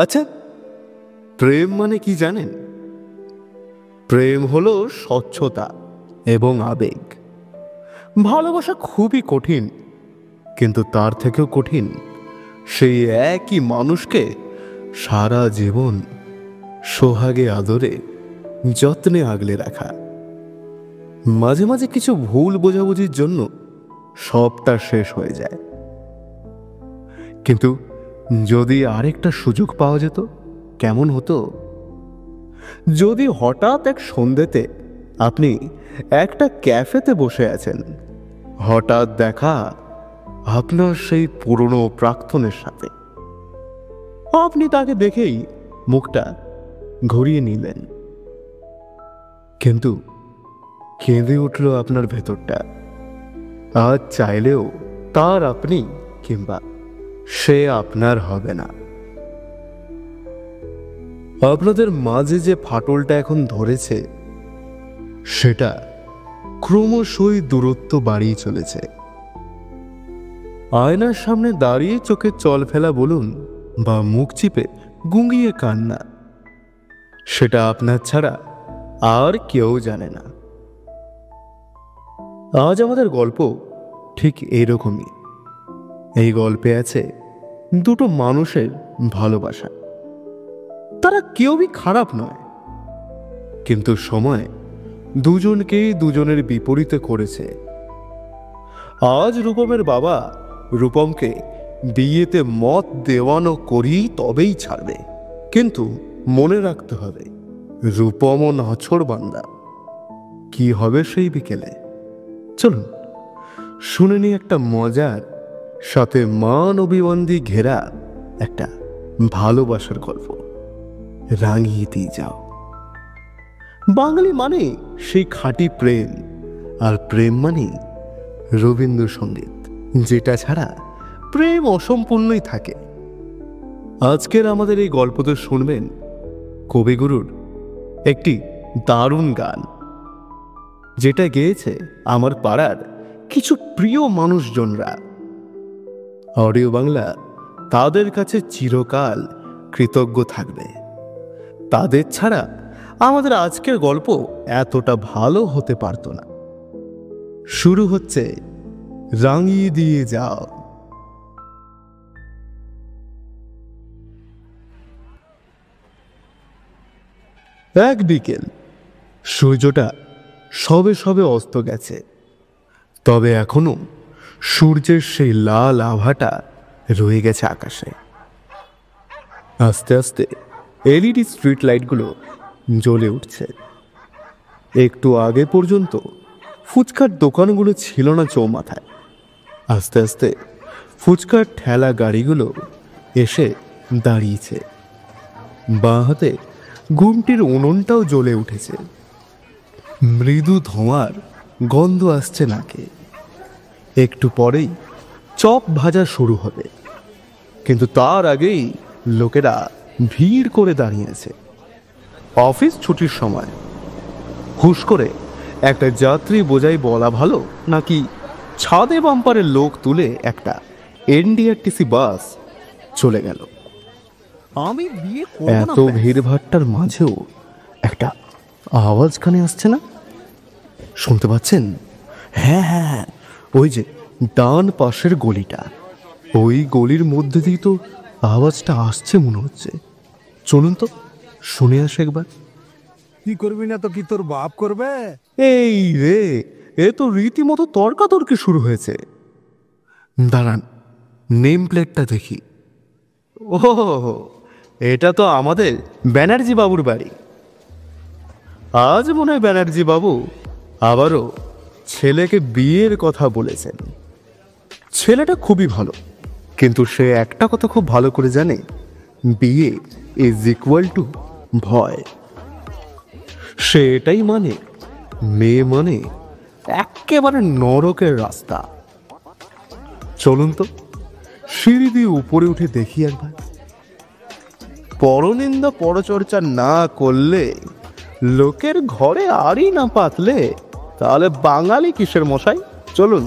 আচ্ছা, প্রেম মানে কি জানেন? প্রেম হলো স্বচ্ছতা এবং আবেগ। ভালোবাসা খুবই কঠিন, কিন্তু তার থেকেও কঠিন সেই একই মানুষকে সারা জীবন সোহাগে আদরে যত্নে আগলে রাখা। মাঝে মাঝে কিছু ভুল বোঝাবুঝির জন্য সবটা শেষ হয়ে যায়, কিন্তু যদি আরেকটা সুযোগ পাওয়া যেত কেমন হতো? যদি হঠাৎ এক সন্ধ্যেতে আপনি একটা ক্যাফেতে বসে আছেন, হঠাৎ দেখা আপনার সেই পুরনো প্রাক্তনের সাথে, আপনি তাকে দেখেই মুখটা ঘুরিয়ে নিলেন, কিন্তু কেঁদে উঠল আপনার ভেতরটা। আজ চাইলেও তার আপনি কিংবা সে আপনার হবে না। আপনাদের মাঝে যে ফাটলটা এখন ধরেছে সেটা ক্রমশই দূরত্ব বাড়িয়ে চলেছে। আয়নার সামনে দাঁড়িয়ে চোখে জল ফেলা বলুন বা মুখ চিপে গুঙ্গিয়ে কান্না, সেটা আপনার ছাড়া আর কেউ জানে না। আজ আমাদের গল্প ঠিক এইরকমই। এই গল্পে আছে দুটো মানুষের ভালোবাসা। তারা কেউই খারাপ নয়, কিন্তু সময় দুজনকেই দুজনের বিপরীতে করেছে। আজ রূপমের বাবা রূপমকে বিয়েতে মত দেওয়ানো করেই তবেই ছাড়বে, কিন্তু মনে রাখতে হবে রূপমও নাছোড়বান্দা। কি হবে সেই বিকেলে? চলুন শুনে নি একটা মজার সাথে মান অভিবন্ধী ঘেরা একটা ভালোবাসার গল্প, রাঙিয়ে দিয়ে যাও। বাঙালি মানে সেই খাঁটি প্রেম, আর প্রেম মানে রবীন্দ্রসঙ্গীত, যেটা ছাড়া প্রেম অসম্পূর্ণই থাকে। আজকের আমাদের এই গল্পতে শুনবেন কবিগুরুর একটি দারুণ গান, যেটা গেয়েছে আমার পাড়ার কিছু প্রিয় মানুষজনরা। অডিও বাংলা তাদের কাছে চিরকাল কৃতজ্ঞ থাকবে। তাদের ছাড়া আমাদের আজকের গল্প এতটা ভালো হতে পারত না। শুরু হচ্ছে রাঙিয়ে দিয়ে যাও। এক বিকেল, সূর্যটা সবে সবে অস্ত গেছে, তবে এখনো সূর্যের সেই লাল আভাটা রয়ে গেছে আকাশে। আস্তে আস্তে এলইডি স্ট্রিট লাইটগুলো জ্বলে উঠছে। একটু আগে পর্যন্ত ফুচকার দোকানগুলো ছিল না চৌমাথায়। আস্তে আস্তে ফুচকার ঠেলা গাড়িগুলো এসে দাঁড়িয়েছে। বাঁ হাতে ঘুমটির উনুনটাও জ্বলে উঠেছে। মৃদু ধোঁয়ার গন্ধ আসছে নাকে। একটু পরেই চপ ভাজা শুরু হবে, কিন্তু তার আগেই লোকেরা ভিড় করে দাঁড়িয়েছে। অফিস ছুটির সময় হুশ করে একটা যাত্রী বোঝাই বলা ভালো, নাকি ছাদে বাম্পারের লোক তুলে একটা এনডিআরটিসি বাস চলে গেল। আমি বিয়ে এত ভিড়ভাট্টার মাঝেও একটা আওয়াজ কানে আসছে না? শুনতে পাচ্ছেন? হ্যাঁ হ্যাঁ হ্যাঁ, ওই যে ডান পাশের গলিটা, ওই গলির মধ্যে দিয়ে তো আওয়াজটা আসছে মনে হচ্ছে। চলুন তো শুনে আসে একবার। কি করবি না তো কি তোর বাপ করবে? এই রে, এ তো রীতিমতো তর্কাতর্কি শুরু হয়েছে। দাঁড়ান, নেম প্লেটটা দেখি। ও, এটা তো আমাদের ব্যানার্জি বাবুর বাড়ি। আজ মনে হয় ব্যানার্জি বাবু আবারও ছেলেকে বিয়ের কথা বলেছেন। ছেলেটা খুবই ভালো, কিন্তু সে একটা কথা খুব ভালো করে জানে, বিয়ে ইজ ইকুয়াল টু ভয়। সে এটাই মানে মেয়ে মানে একেবারে নরকের রাস্তা। চলুন তো সিঁড়ি দিয়ে উপরে উঠে দেখি একবার। পরনিন্দা পরচর্চা না করলে, লোকের ঘরে আরই না পাতলে, তাহলে বাঙালি কিসের মশাই? চলুন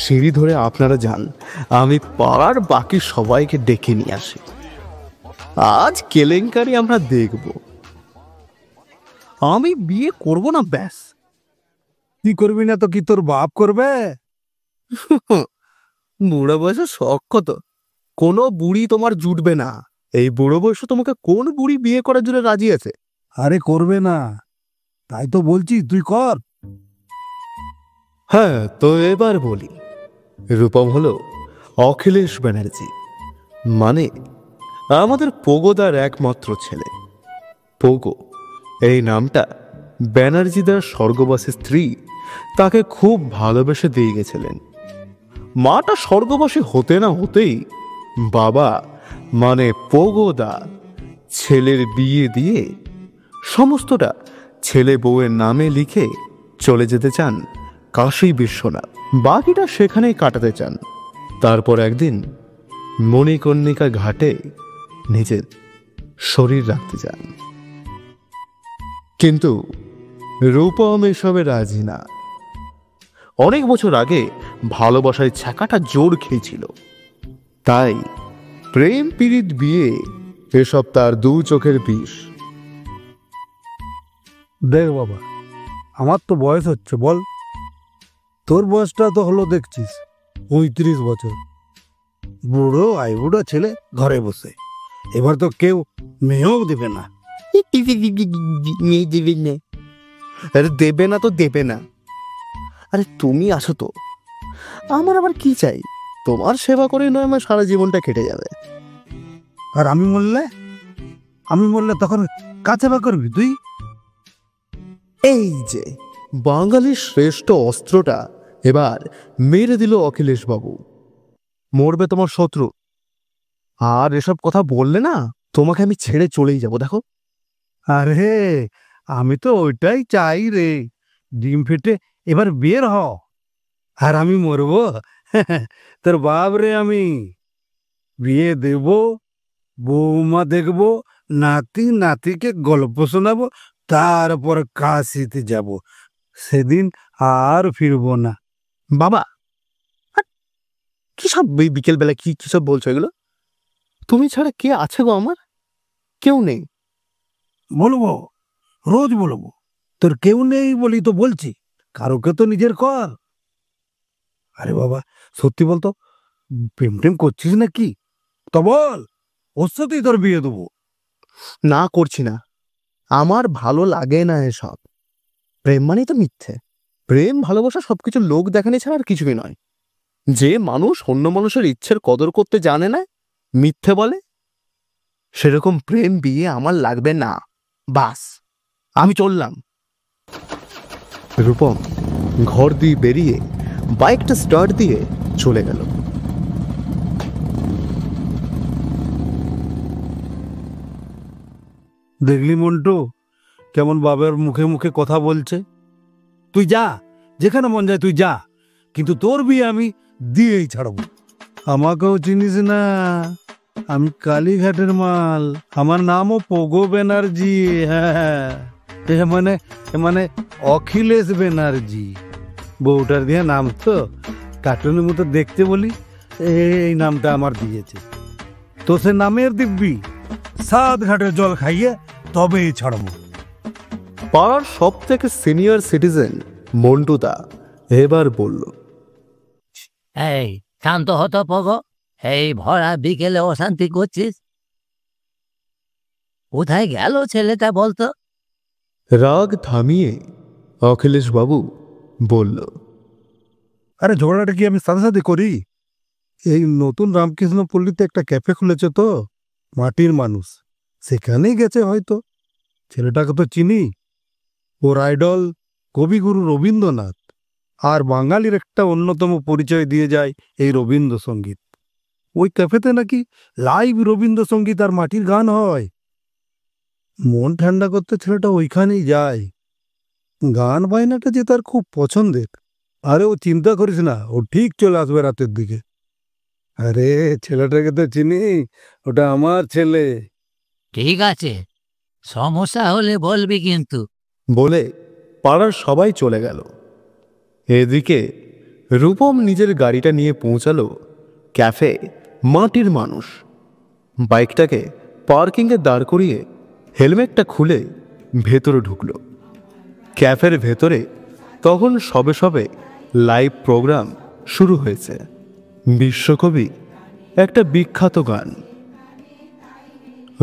সিঁড়ি ধরে আপনারা যান, আমি পাড়ার বাকি সবাইকে ডেকে নিয়ে আসি। আজ কেলেঙ্কারি আমরা দেখব। আমি বিয়ে করব না ব্যাস। তুই করবি না তো কি তোর বাপ করবে? বুড়ো বয়সে শখ কত? কোনো বুড়ি তোমার জুটবে না। এই বুড়ো বয়সে তোমাকে কোন বুড়ি বিয়ে করার জন্য রাজি আছে? আরে করবে না, তাই তো বলছি তুই কর। হ্যাঁ, তো এবার বলি, রূপম হলো অখিলেশ ব্যানার্জি, মানে আমাদের পোগোদার একমাত্র ছেলে। পোগো এই নামটা ব্যানার্জিদার স্বর্গবাসী স্ত্রী তাকে খুব ভালোবেসে দিয়ে গেছিলেন। মাটা স্বর্গবাসী হতে না হতেই বাবা মানে পোগোদা ছেলের বিয়ে দিয়ে সমস্তটা ছেলে বউয়ের নামে লিখে চলে যেতে চান কাশী বিশ্বনাথ। বাকিটা সেখানেই কাটাতে চান। তারপর একদিন মণিকর্ণিকা ঘাটে নিজের শরীর রাখতে চান। কিন্তু রূপম এসবে রাজি না। অনেক বছর আগে ভালোবাসায় ছ্যাঁকাটা জোর খেয়েছিল, তাই প্রেম পীড়িত বিয়ে এসব তার দু চোখের বিষ। দেখ বাবা, আমার তো বয়স হচ্ছে, বল তোর বয়সটা তো হলো দেখছিস 35 বছর। বুড়ো বুড়ো ছেলে ঘরে বসে, এবার তো কেউ মেয়েও দেবে না। মেয়ে দেবে না? আরে দেবে না তো দেবে না। আরে তুমি আসো তো, আমার আবার কি চাই? তোমার সেবা করে নয় আমার সারা জীবনটা কেটে যাবে। আর আমি মরলে তখন কাছে বা করবি তুই? এই যে বাঙালির শ্রেষ্ঠ অস্ত্রটা এবার মেরে দিল অখিলেশ বাবু। মরবে তোমার শত্রু, আর এসব কথা বললে না তোমাকে আমি ছেড়ে চলেই যাব। দেখো, আরে আমি তো ওইটাই চাই রে, ডিম ফেটে এবার বের হ, আর আমি মরবো। তোর বাপ রে, আমি বিয়ে দেব, বৌমা দেখব, নাতিকে গল্প শোনাবো, তারপর কাশিতে যাব, সেদিন আর ফিরবো না। বাবা কি সব বিকেল বেলা কি কি সব বলছো এগুলো? তুমি ছাড়া কে আছে গো আমার? কেউ নেই। বলবো, রোজ বলবো, তোর কেউ নেই বলি তো বলছি, কারোকে তো নিজের কর। আরে বাবা সত্যি বলতো, প্রেম টেম করছিস নাকি? তো বল, ওর সাথেই তোর বিয়ে দেবো। না, করছি না। আমার ভালো লাগে না এসব। প্রেম মানেই তো মিথ্যে। প্রেম ভালোবাসা সবকিছু লোক দেখানি ছাড়া আর কিছুই নয়। যে মানুষ অন্য মানুষের ইচ্ছের কদর করতে জানে না, মিথ্যে বলে, সেরকম প্রেম বিয়ে আমার লাগবে না। বাস, আমি চললাম। রূপম ঘর দিয়ে বেরিয়ে বাইকটা স্টার্ট দিয়ে চলে গেল। দেখলি মন্টু, কেমন বাবার মুখে মুখে কথা বলছে? তুই যা, যেখানে মন যায় তুই যা, কিন্তু তোর বিয়ে আমি দিয়েই ছাড়বো। আমাকেও চিনিস না, আমি কালীঘাটের মাল, আমার নামও পোগো ব্যানার্জি। হ্যাঁ, মানে অখিলেশ ব্যানার্জি। বউটার দিয়ে নাম তো কার্টুনের মতো দেখতে বলি, এই নামটা আমার দিয়েছে। তো সে নামের দিব্যি, 7 ঘাটের জল খাইয়ে তবেই ছাড়বো। পাড়ার সব থেকে সিনিয়র সিটিজেন মন্টুদা এবার বলল, এই শান্ত হতো পগ, এই ভরা বিকেলে অশান্তি করছিস? কোথায় গেল ছেলেটা বলতো? রাগ থামিয়ে অখিলেশ বাবু বলল, আরে ঝগড়াটা কি আমি সাথে সাথে করি? এই নতুন রামকৃষ্ণ পল্লীতে একটা ক্যাফে খুলেছে তো, মাটির মানুষ, সেখানেই গেছে হয়তো। ছেলেটাকে তো চিনি, ওর আইডল কবিগুরু রবীন্দ্রনাথ, আর বাঙালির একটা অন্যতম পরিচয় দিয়ে যায় এই রবীন্দ্রসঙ্গীত। ওই ক্যাফেতে নাকি লাইভ রবীন্দ্রসঙ্গীত আর মাটির গান হয়। মন ঠান্ডা করতে ছেলেটা ওইখানেই যায়। গান বায়নাটা যে তার খুব পছন্দের। আরে ও চিন্তা করিস না, ও ঠিক চলে আসবে রাতের দিকে। আরে ছেলেটাকে তো চিনি, ওটা আমার ছেলে। ঠিক আছে, সমস্যা হলে বলবি কিন্তু। বলে পাড়ার সবাই চলে গেল। এদিকে রূপম নিজের গাড়িটা নিয়ে পৌঁছালো ক্যাফে মাটির মানুষ। বাইকটাকে পার্কিংয়ে দাঁড় করিয়ে হেলমেটটা খুলে ভেতরে ঢুকলো। ক্যাফের ভেতরে তখন সবে সবে লাইভ প্রোগ্রাম শুরু হয়েছে। বিশ্বকবি একটা বিখ্যাত গান।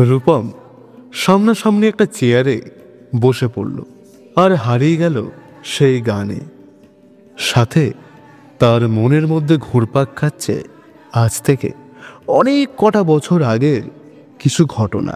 রূপম সামনাসামনি একটা চেয়ারে বসে পড়ল আর হারিয়ে গেল সেই গানে। সাথে তার মনের মধ্যে ঘুরপাক খাচ্ছে আজ থেকে অনেক কটা বছর আগের কিছু ঘটনা।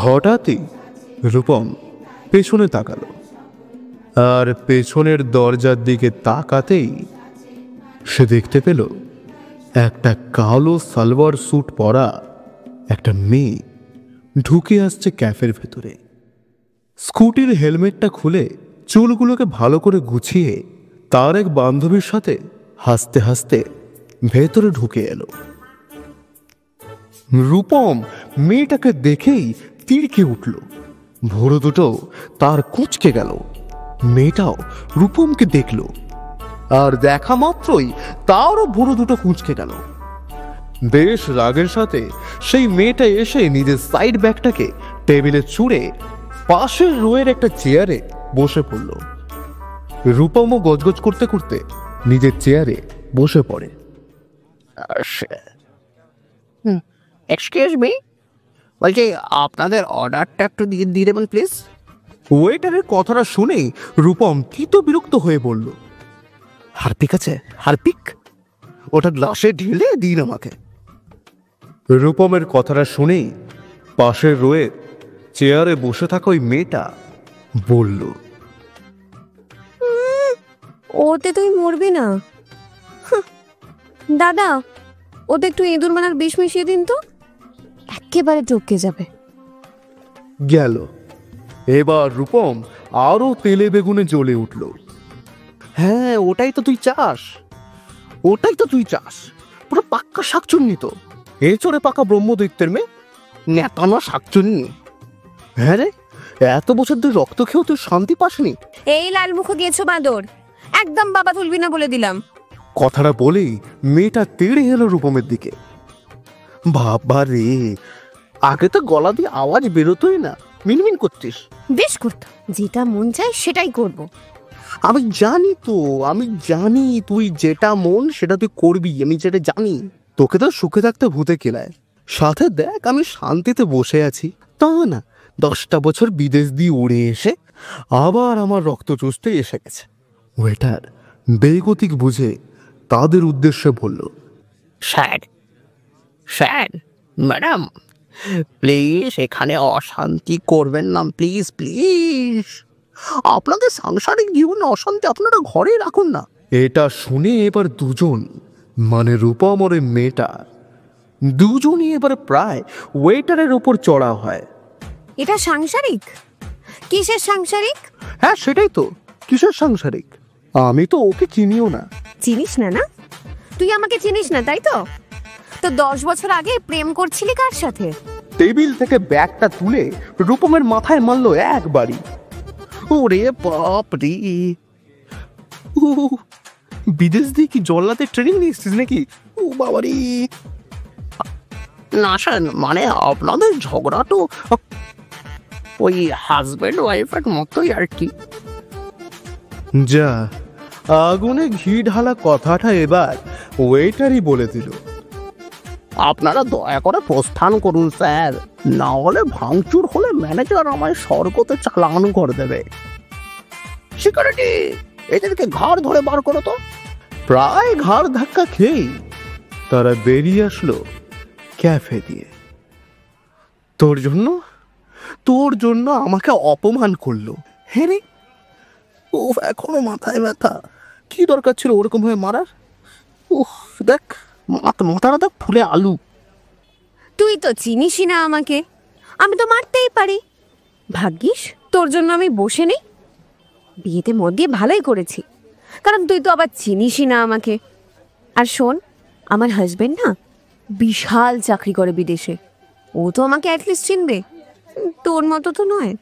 হঠাৎই রূপম পেছনে তাকালো, আর পেছনের দরজার দিকে তাকাতেই সে দেখতে পেল একটা কালো সালোয়ার স্যুট পরা একটা মেয়ে ঢুকে আসছে ক্যাফের ভেতরে। স্কুটির হেলমেটটা খুলে চুলগুলোকে ভালো করে গুছিয়ে তার এক বান্ধবীর সাথে হাসতে হাসতে ভেতরে ঢুকে এলো। রূপম মেয়েটাকে দেখেই তিড়কে উঠল, ভোরু দুটো তার কুঁচকে গেল। মেয়েটাও রূপমকে দেখল, আর দেখা মাত্রই তারও ভোরু দুটো কুঁচকে গেল। বেশ রাগের সাথে সেই মেয়েটা এসে নিজের সাইড ব্যাগটাকে টেবিলে ছুঁড়ে পাশের রোয়ের একটা চেয়ারে বসে পড়ল। রূপমও গজগজ করতে করতে নিজের চেয়ারে বসে পড়ে। এক্সকিউজ মি, বলছি আপনাদের অর্ডারটা একটু দিয়ে দেবেন প্লিজ। ওয়েটারের কথাটা শুনেই রূপম কি তো বিরক্ত হয়ে বলল, হারপিক আছে? হারপিক? ওটা গ্লাসে ঢেলে দিন আমাকে। রূপমের কথাটা শুনেই পাশের রোয়ে চেয়ারে বসে থাকা ওই মেয়েটা বলল, ওতে তুই মরবি না। দাদা, ওতে একটু ইঁদুর মারার বিষ মিশিয়ে দিন তো, একেবারে টপকে যাবে। গেল। এবার রূপম আরো তেলে বেগুনে জ্বলে উঠল। হ্যাঁ, ওটাই তো তুই চাস, ওটাই তো তুই চাস। পুরো পাক্কা শাকচুন্নি তো, এচড়ে পাকা ব্রহ্মদৈত্যের মেয়ে, নেতানো শাকচুন্নি। হ্যাঁ রে, এত বছর ধরে রক্ত খেয়েও তুই শান্তি পাসনি। এই লালমুখ গিয়েছো বাঁদর, একদম বাবা তুলবি না বলে দিলাম। কথাটা বলেই মেয়েটা তেড়ে এলো রূপমের দিকে। বাবা রে, আগে তো গলা দিয়ে আওয়াজ বেরোতোই না, মিনমিন করতিস। বেশ করতো, যেটা মন চায় সেটাই করব। আমি জানি তো, আমি জানি তুই যেটা মন সেটা তুই করবি, আমি যেটা জানি। তোকে তো সুখে থাকতে ভূতে কেলায়, সাথে দেখ আমি শান্তিতে বসে আছি। তা না, 10টা বছর বিদেশ দিয়ে উড়ে এসে আবার আমার রক্ত চুষতে এসে গেছে। ওয়েটার বেগতিক বুঝে তাদের উদ্দেশ্যে বলল, স্যার, স্যার, ম্যাডাম, প্লিজ এখানে অশান্তি করবেন না, প্লিজ প্লিজ। আপনাদের সাংসারিক জীবনে অশান্তি আপনারা ঘরে রাখুন না। এটা শুনে এবার দুজন, মানে রূপম আর ওই মেয়েটা, দুজনই এবার প্রায় ওয়েটারের ওপর চড়া হয়। এটা সাংসারিক? কিসের সাংসারিক? হ্যাঁ সেটাই তো, কিসের সাংসারিক? আমি তো ওকে চিনিও না। চিনিস না? না, তুই আমাকে চিনিস না তাই তো? তো 10 বছর আগে প্রেম করছিলি কার সাথে? টেবিল থেকে ব্যাগটা তুলে রূপমের মাথায় মারলো একবারই। ওরে বাপ রে, বিদেশ দিয়ে কি জল্লাতে ট্রেনিং নিয়েছিস নাকি? ও বাবা রে। না স্যার, মানে আপনাদের ঝগড়া তো ওই হাজব্যান্ড ওয়াইফের মতোই আর কি। যা, আগুনে ঘি ঢালা কথাটা এবার ওয়েটারই বলে দিল। আপনারা দয়া করে প্রস্থান করুন স্যার, না হলে ভাঙচুর হলে ম্যানেজার আমায় সড়কতে চালান করে দেবে। সিকিউরিটি, এদেরকে ঘাড় ধরে বার করো তো। প্রায় ঘাড় ধাক্কা খেয়েই তারা বেরিয়ে আসলো ক্যাফে দিয়ে। তোর জন্য আমাকে অপমান করলো। হ্যাঁ রে, উফ, এখনো মাথায় ব্যথা। কি দরকার ছিল ওরকম হয়ে মারার? উফ, দেখ মাথাটা দেখ ফুলে আলু। তুই তো চিনিসই না আমাকে, আমি তো মারতেই পারি। ভাগ্যিস তোর জন্য আমি বসে নেই। বিয়েতে মত দিয়ে ভালোই করেছি, কারণ তুই তো আবার চিনিসই না আমাকে। আর শোন, আমার হাজবেন্ড না বিশাল চাকরি করে বিদেশে, ও তো আমাকে অ্যাটলিস্ট চিনবে, তোর মতো তো নয়।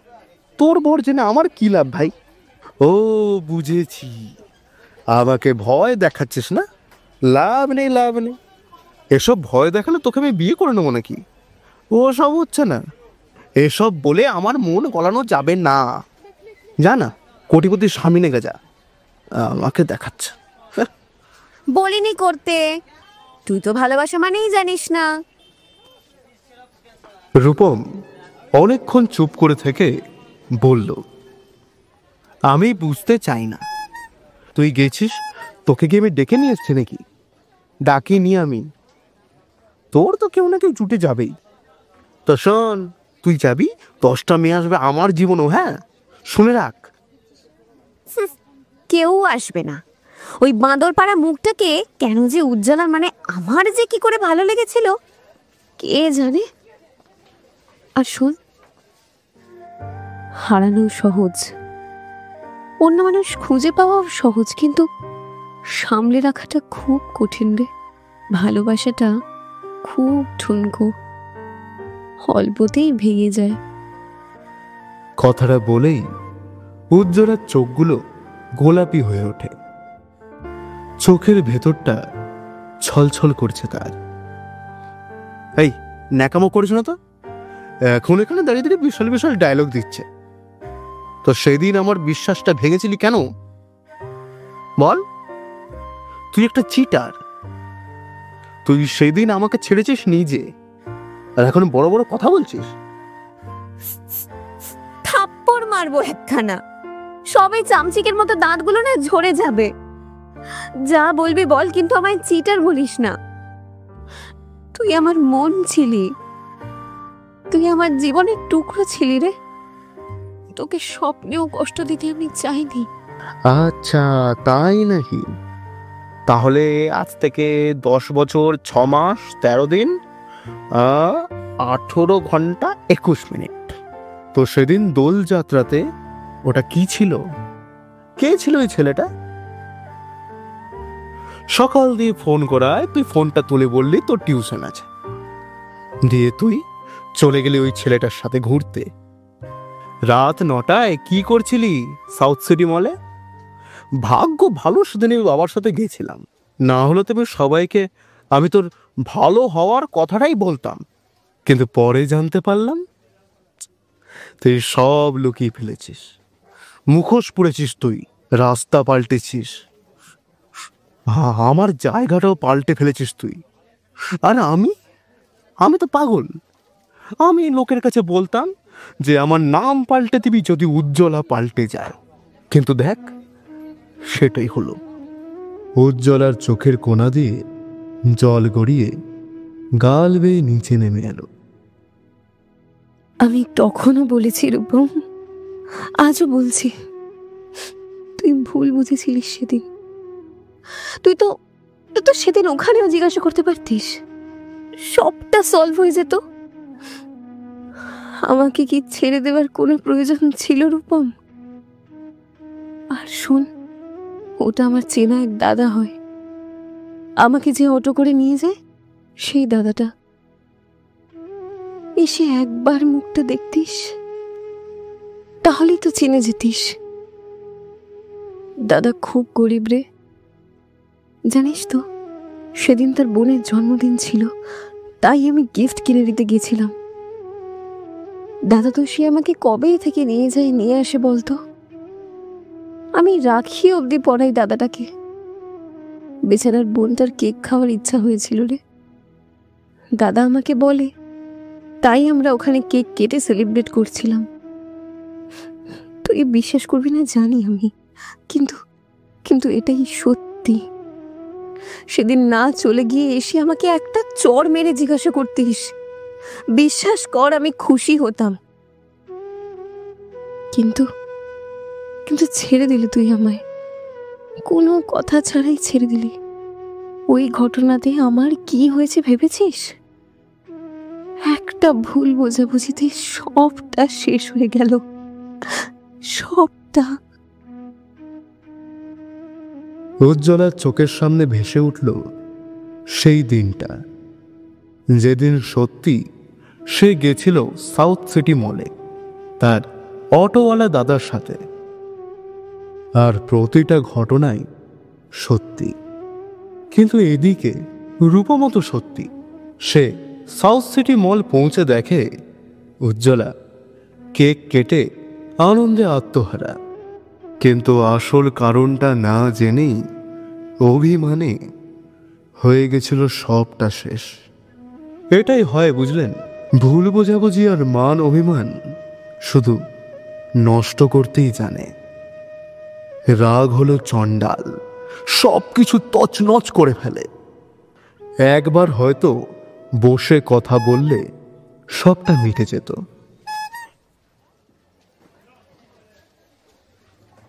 তোর বর জেনে আমার কি লাভ ভাই? ও বুঝেছি, আমাকে ভয় দেখাচ্ছিস না? লাভ নেই। এসব ভয় দেখালে তোকে আমি বিয়ে করে নেবো নাকি? ও সব হচ্ছে না। এসব বলে আমার মন গলানো যাবে না। জানা, কোটিপতি স্বামী নেগে যা, আমাকে দেখাচ্ছে। বলিনি করতে, তুই তো ভালোবাসা মানেই জানিস না। রূপম অনেকক্ষণ চুপ করে থেকে বলল, আমি বুঝতে চাই না। তুই গেছিস, তোকে গিয়ে আমি ডেকে নিয়ে এসছি নাকি? ডাকিনি আমি। তোর তো কেউ না কেউ জুটে যাবেই। তো শোন, তুই যাবি, 10টা মেয়ে আসবে আমার জীবনও। হ্যাঁ, শুনে রাখ। কেউ আসবে না। ওই বাঁদর পাড়া মুখটাকে কেন যে উজ্জ্বলার মানে আমার যে কি করে ভালো লেগেছিল কে জানে। আর শোন, হারানো সহজ, অন্য মানুষ খুঁজে পাওয়াও সহজ, কিন্তু সামলে রাখাটা খুব কঠিন রে। ভালোবাসাটা খুব ঠুনকো, অল্পতেই ভেঙে যায়। কথাটা বলেই উজ্জ্বলার চোখগুলো গোলাপি হয়ে ওঠে। চোখের ভেতরটা ছলছল করছে তার। এই ন্যাকামো করিস না তো। এখন এখানে দাঁড়িয়ে দাঁড়িয়ে বিশাল বিশাল ডায়লগ দিচ্ছে। তো সেদিন আমার বিশ্বাসটা ভেঙেছিলি কেন বল? তুই একটা চিটার। তুই সেদিন আমাকে ছেড়েছিস নিজে, আর এখন বড় বড় কথা বলছিস। থাপ্পড় মারবো একখানা, সবে চামচিকের মতো দাঁতগুলো না ঝরে যাবে। যা বলবি বল, কিন্তু আমায় চিটার বলিস না। তুই আমার মন ছিলি, তুই আমার জীবনের টুকরো ছিলি রে। তোকে স্বপ্নেও কষ্ট দিতে আমি চাইনি। আচ্ছা তাই নাকি? তাহলে আজ থেকে 10 বছর 6 মাস 13 দিন 18 ঘন্টা 21 মিনিট। তো সেদিন দোল যাত্রাতে ওটা কি ছিল? কে ছিল ওই ছেলেটা? সকাল দিয়ে ফোন করায় তুই ফোনটা তুলে বললি তোর টিউশন আছে, দিয়ে তুই চলে গেলি ওই ছেলেটার সাথে ঘুরতে। রাত 9টায় কি করছিলি সাউথ সিটি মলে? ভাগ্য ভালো সেদিন আমি বাবার সাথে গেছিলাম, না হলে তবে সবাইকে আমি তোর ভালো হওয়ার কথাটাই বলতাম। কিন্তু পরে জানতে পারলাম তুই সব লুকিয়ে ফেলেছিস, মুখোশ পড়েছিস, তুই রাস্তা পাল্টেছিস, আমার জায়গাটাও পাল্টে ফেলেছিস তুই। আর আমি তো পাগল। আমি লোকের কাছে বলতাম যে আমার নাম পাল্টে দিবি যদি উজ্জ্বলা পাল্টে যায়, কিন্তু দেখ সেটাই হলো। উজ্জ্বলার চোখের কোণা দিয়ে জল গড়িয়ে গাল বেয়ে নিচে নেমে এলো। আমি তখনও বলেছি রূপম, আজও বলছি, তুই ভুল বুঝেছিলিস সেদিন। তুই তো সেদিন ওখানেও জিজ্ঞাসা করতে পারতিস, সবটা সলভ হয়ে যেত। আমাকে কি ছেড়ে দেওয়ার কোনো প্রয়োজন ছিল রূপম? আর শোন, ওটা আমার চেনা এক দাদা হয়, আমাকে যে অটো করে নিয়ে যায় সেই দাদাটা। এসে একবার মুখটা দেখতিস, তাহলেই তো চিনে যেতিস। দাদা খুব গরিব রে, জানিস তো। সেদিন তার বোনের জন্মদিন ছিল, তাই আমি গিফট কিনে দিতে গেছিলাম। দাদা তো সে আমাকে কবে থেকে নিয়ে আসে বলতো। আমি রাখি অবধি পড়াই দাদাটাকে। বেচারার বোনটার কেক খাওয়ার ইচ্ছা হয়েছিল রে, দাদা আমাকে বলে, তাই আমরা ওখানে কেক কেটে সেলিব্রেট করছিলাম। তুই বিশ্বাস করবি না জানি আমি, কিন্তু কিন্তু এটাই সত্যি। সেদিন না চলে গিয়ে এসে আমাকে একটা চড় মেরে জিজ্ঞাসা করতিস, বিশ্বাস কর আমি খুশি হতাম। কিন্তু কিন্তু ছেড়ে দিলি তুই আমায়, কোনো কথা ছাড়াই ছেড়ে দিলি। ওই ঘটনাতে আমার কি হয়েছে ভেবেছিস? একটা ভুল বোঝাবুঝিতে সবটা শেষ হয়ে গেল, সবটা। উজ্জ্বলার চোখের সামনে ভেসে উঠল সেই দিনটা, যেদিন সত্যি সে গেছিল সাউথ সিটি মলে তার অটোওয়ালা দাদার সাথে। আর প্রতিটা ঘটনাই সত্যি, কিন্তু এদিকে রূপমতো সত্যি। সে সাউথ সিটি মল পৌঁছে দেখে উজ্জ্বলা কেক কেটে আনন্দে আত্মহারা, কিন্তু আসল কারণটা না জেনেই অভিমানে হয়ে গেছিল সবটা শেষ। এটাই হয় বুঝলেন, ভুল বোঝাবুঝি আর মান অভিমান শুধু নষ্ট করতেই জানে। রাগ হলো চণ্ডাল, সবকিছু তছনছ করে ফেলে। একবার হয়তো বসে কথা বললে সবটা মিটে যেত।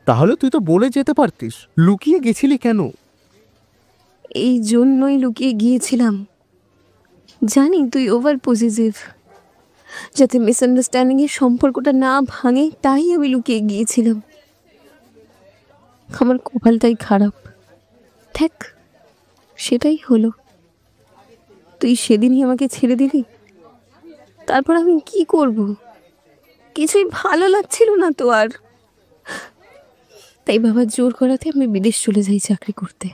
তাহলে তুই তো বলে যেতে পারতিস, লুকিয়ে গেছিলি কেন? এই জন্যই লুকিয়ে গিয়েছিলাম। জানি তুই ওভার পজিটিভ, যাতে মিসআন্ডারস্ট্যান্ডিং এর সম্পর্কটা না ভাঙে, তাই আমি লুকিয়ে গিয়েছিলাম। আমার কপালটাই খারাপ। দেখ, সেটাই হলো। তুই সেদিনই আমাকে ছেড়ে দিলি, তারপর আমি কি করব? কিছুই ভালো লাগছিল না তো আর। তাই বাবা জোর করাতে আমি বিদেশ চলে যাই চাকরি করতে।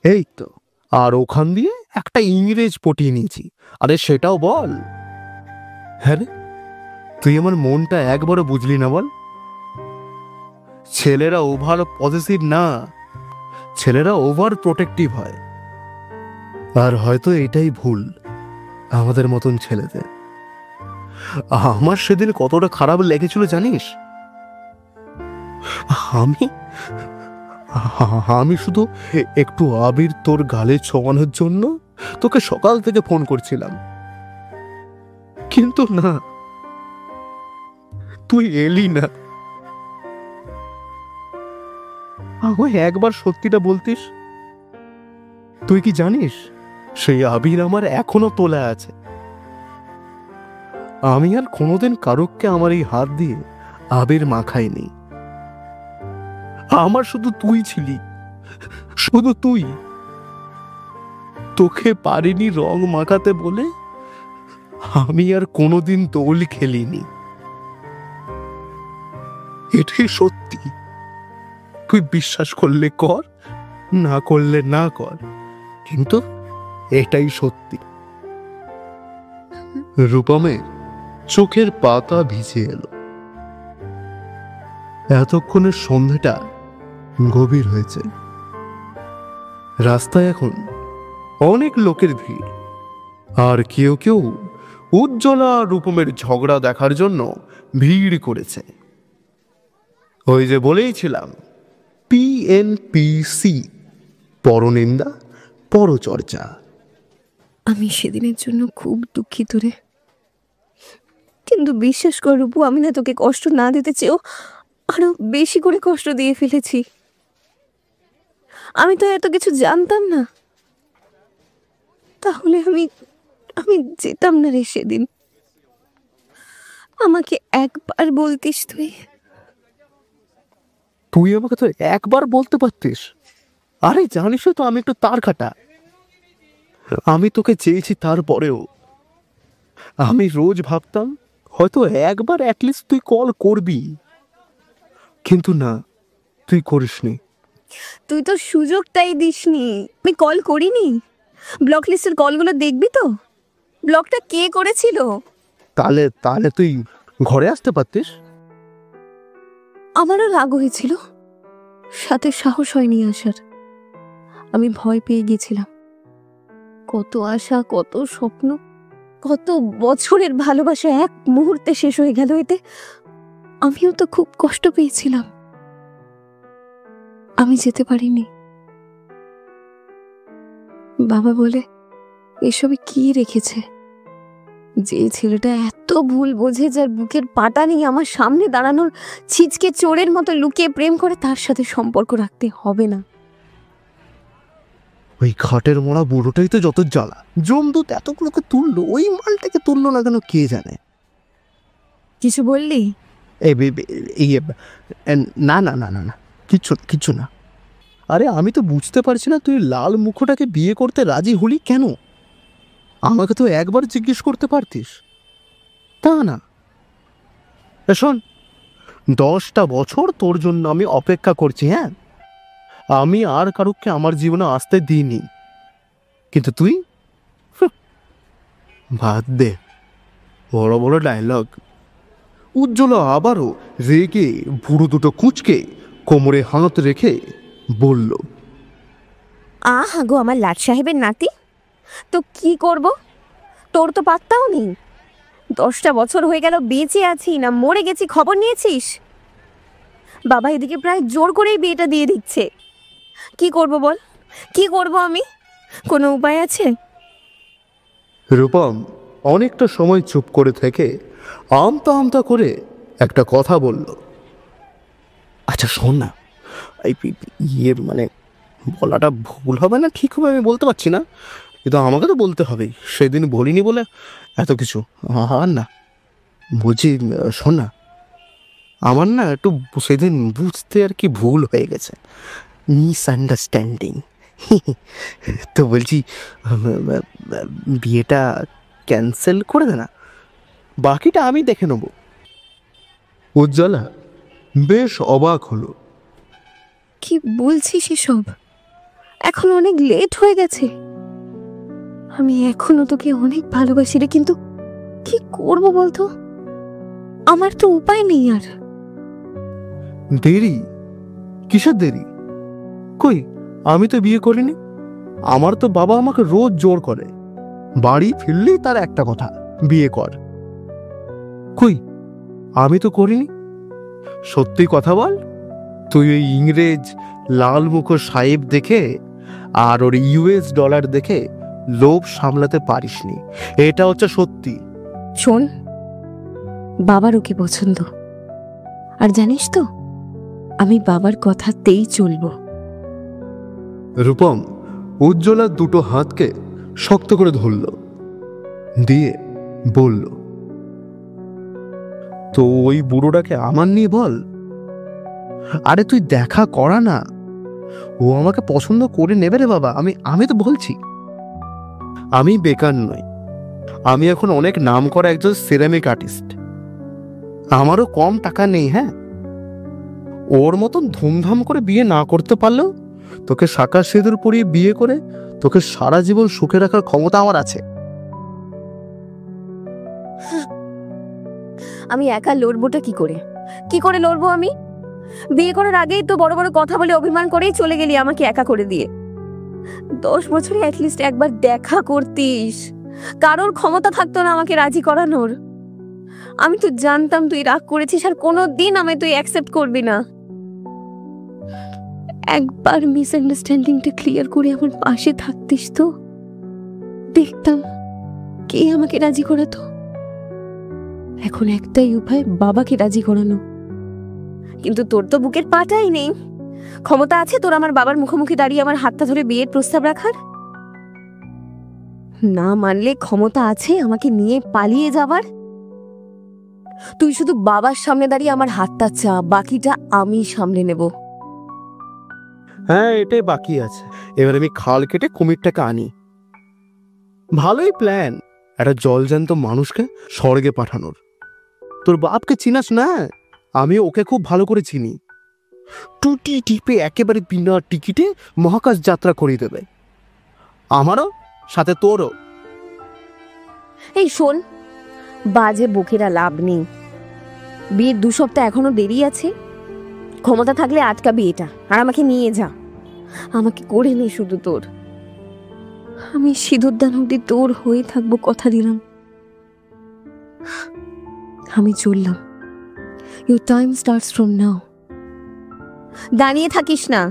এই তো, আর ওখান দিয়ে একটা ইংরেজ পটিয়ে নিয়েছি। আরে সেটাও বল। হ্যাঁ রে, তুই আমার মনটা একবারও বুঝলি না বল। ছেলেরা ওভার পজিটিভ না, ছেলেরা ওভার প্রোটেক্টিভ হয়। আর হয়তো এটাই ভুল আমাদের মতন ছেলেদের। আমার সেদিন কতটা খারাপ লেগেছিল জানিস? আমি শুধু একটু আবির তোর গালে ছোঁয়ানোর জন্য তোকে সকাল থেকে ফোন করছিলাম, কিন্তু না, তুই এলি না। আমায় একবার সত্যিটা বলতিস। তুই কি জানিস, সেই আবির আমার এখনো তোলা আছে। আমি আর কোনোদিন কারোকে আমার এই হাত দিয়ে আবির মাখাইনি। আমার শুধু তুই ছিলি, শুধু তুই। তোকে পারিনি রং মাখাতে বলে আমি আর কোনোদিন দোল খেলিনি। এটাই সত্যি। তুই বিশ্বাস করলে কর, না করলে না কর, কিন্তু এটাই সত্যি। রূপমের চোখের পাতা ভিজে এলো। এতক্ষণের সন্ধ্যাটা গভীর হয়েছে। রাস্তায় এখন অনেক লোকের ভিড়, আর কেউ কেউ উজ্জ্বলা রূপমের ঝগড়া দেখার জন্য ভিড় করেছে। ওই যে বলেইছিলাম, PNPC, পরনিন্দা পরচর্চা। আমি সেদিনের জন্য খুব দুঃখিত রে, কিন্তু বিশ্বাস কর রূপু, আমি না তোকে কষ্ট না দিতে চেয়েও আরো বেশি করে কষ্ট দিয়ে ফেলেছি। আমি তো এত কিছু জানতাম না, তাহলে আমি যেতাম না রে সেদিন। আমাকে একবার বলতিস তুই। তুই আমাকে তো একবার বলতে পারতিস। আরে জানিস তো আমি একটু তার কাটা। আমি তোকে চেয়েছি, তারপরেও আমি রোজ ভাবতাম হয়তো একবার অ্যাটলিস্ট তুই কল করবি, কিন্তু না, তুই করিসনি। তুই তো সুযোগটাই দিসনি। আমি কল করিনি। ব্লক লিস্টের কলগুলো দেখবি তো, ব্লকটা কে করেছিল। তাহলে তাহলে তুই ঘরে আসতে পারতিস। আমারও রাগ হয়েছিল, সাথে সাহস হয়নি আসার। আমি ভয় পেয়ে গেছিলাম। কত আশা, কত স্বপ্ন, কত বছরের ভালোবাসা এক মুহূর্তে শেষ হয়ে গেল। এতে আমিও তো খুব কষ্ট পেয়েছিলাম, আমি যেতে পারিনি। বাবা বলে এসবে কি রেখেছে? যে ছেলেটা এত ভুল বোঝে, যার বুকের পাটা নিয়ে আমার সামনে দাঁড়ানোর ছিচকে চোরের মতো লুকিয়ে প্রেম করে, তার সাথে সম্পর্ক রাখতে হবে না। ওই খাটের মোড়া বুড়োটাই তো যত জ্বালা। জমদূত এতগুলোকে তুললো, ওই মালটাকে তুললো না কেন কে জানে। কিছু বললি? না না না না না, কিচ্ছু না। আরে আমি তো বুঝতে পারছি না তুই লাল মুখোটাকে বিয়ে করতে রাজি হলি কেন? আমাকে তো একবার জিজ্ঞেস করতে পারতিস। তা না, শোন, 10টা বছর তোর জন্য আমি অপেক্ষা করছি। হ্যাঁ, আমি আর কারুকে আমার জীবনে আসতে দিইনি, কিন্তু তুই বাদ দে। বড় বড় ডায়লগ। উজ্জ্বলা আবারও রেগে ভুরু দুটো কুঁচকে কোমরে হাত রেখে বলল, আহা গো আমার লাট সাহেবের নাতি, তো কি করব? তোর তো পাত্তাও নেই। 10টা বছর হয়ে গেল বেঁচে আছি না মরে গেছি খবর নিয়েছিস? বাবা এদিকে প্রায় জোর করেই বিয়েটা দিয়ে দিচ্ছে। কি করব বল, কি করব আমি? কোনো উপায় আছে? রূপম অনেকটা সময় চুপ করে থেকে আমতা আমতা করে একটা কথা বলল, আচ্ছা শোন না, মানে বলাটা ভুল হবে না, ঠিক হবে আমি বলতে পারছি না, কিন্তু আমাকে তো বলতে হবে। সেদিন বলিনি বলে এত কিছু। আর না, বলছি শোন না, আমার না একটু সেদিন বুঝতে আর কি ভুল হয়ে গেছে, মিসআন্ডারস্ট্যান্ডিং। তো বলছি বিয়েটা ক্যান্সেল করে দে না, বাকিটা আমি দেখে নেব। উজ্জ্বলা বেশ অবাক হলো। কি বলছিস এসব? এখন অনেক লেট হয়ে গেছে। আমি এখনো তোকে অনেক ভালোবাসি রে, কিন্তু কি করব বলতো? আমার তো উপায় নেই আর। দেরি? কিসের দেরি? কই, আমি তো বিয়ে করিনি। আমার তো বাবা আমাকে রোজ জোর করে, বাড়ি ফিরলেই তার একটা কথা, বিয়ে কর। কই, আমি তো করিনি। সত্যি কথা বল, তুই ওই ইংরেজ লাল মুখো সাহেব দেখে আর ওর US ডলার দেখে লোভ সামলাতে পারিসনি, এটা হচ্ছে সত্যি। শোন, বাবার ওকে পছন্দ, আর জানিস তো আমি বাবার কথাতেই চলবো। রূপম উজ্জ্বলার দুটো হাতকে শক্ত করে ধরল, দিয়ে বলল, তো ওই বুড়োটাকে আমার নিয়ে বল। আরে তুই দেখা করা না, ও আমাকে পছন্দ করে নেবে রে বাবা। আমি তো বলছি, আমি বেকার নই, আমি এখন অনেক নাম করা একজন সিরামিক আর্টিস্ট। আমারও কম টাকা নেই। হ্যাঁ, ওর মতন ধুমধাম করে বিয়ে না করতে পারলেও তোকে শাঁখা সিঁদুর পরিয়ে বিয়ে করে তোকে সারা জীবন সুখে রাখার ক্ষমতা আমার আছে। আমি একা লড়বোটা কি করে লড়বো আমি? বিয়ে করার আগেই তো বড় বড় কথা বলে অভিমান করেই চলে গেলি আমাকে একা করে দিয়ে। 10 বছরে অ্যাটলিস্ট একবার দেখা করতিস। কারোর ক্ষমতা থাকতো না আমাকে রাজি করানোর। আমি তো জানতাম তুই রাগ করেছিস আর কোনোদিন আমায় তুই অ্যাকসেপ্ট করবি না। একবার মিসআন্ডারস্ট্যান্ডিংটা ক্লিয়ার করে আমার পাশে থাকতিস তো দেখতাম কে আমাকে রাজি করাতো। এখন একটাই উপায়, বাবাকে রাজি করানো। কিন্তু তোর তো বুকের পাটাই নেই। ক্ষমতা আছে তোর আমার বাবার মুখোমুখি দাঁড়িয়ে আমার হাতটা ধরে বিয়ের প্রস্তাব রাখার? না মানলে ক্ষমতা আছে আমাকে নিয়ে পালিয়ে যাবার? তুই শুধু বাবার সামনে দাঁড়িয়ে আমার হাতটা চা, বাকিটা আমি সামলে নেব। হ্যাঁ, এটাই বাকি আছে। এবার আমি খাল কেটে কুমিরটাকে আনি। ভালোই প্ল্যান, একটা জলজ্যান্ত মানুষকে স্বর্গে পাঠানোর। তোর বাপকে চিনাস না? আমি ওকে খুব ভালো করে চিনি। টুটি টিপে একেবারে বিনা টিকিটে মহাকাশ যাত্রা করিয়ে দেবে, আমারও সাথে তোরও। এই শোন, বাজে বকেরা লাভ নেই। বিয়ের 2 সপ্তাহ এখনো দেরি আছে। ক্ষমতা থাকলে আটকা বিয়েটা আর আমাকে নিয়ে যা, আমাকে করে নে শুধু তোর। আমি সিঁদুরদান অব্দি তোর হয়ে থাকবো, কথা দিলাম। আমি চললাম। Your time starts from now. দাঁড়িয়ে থাকিস না,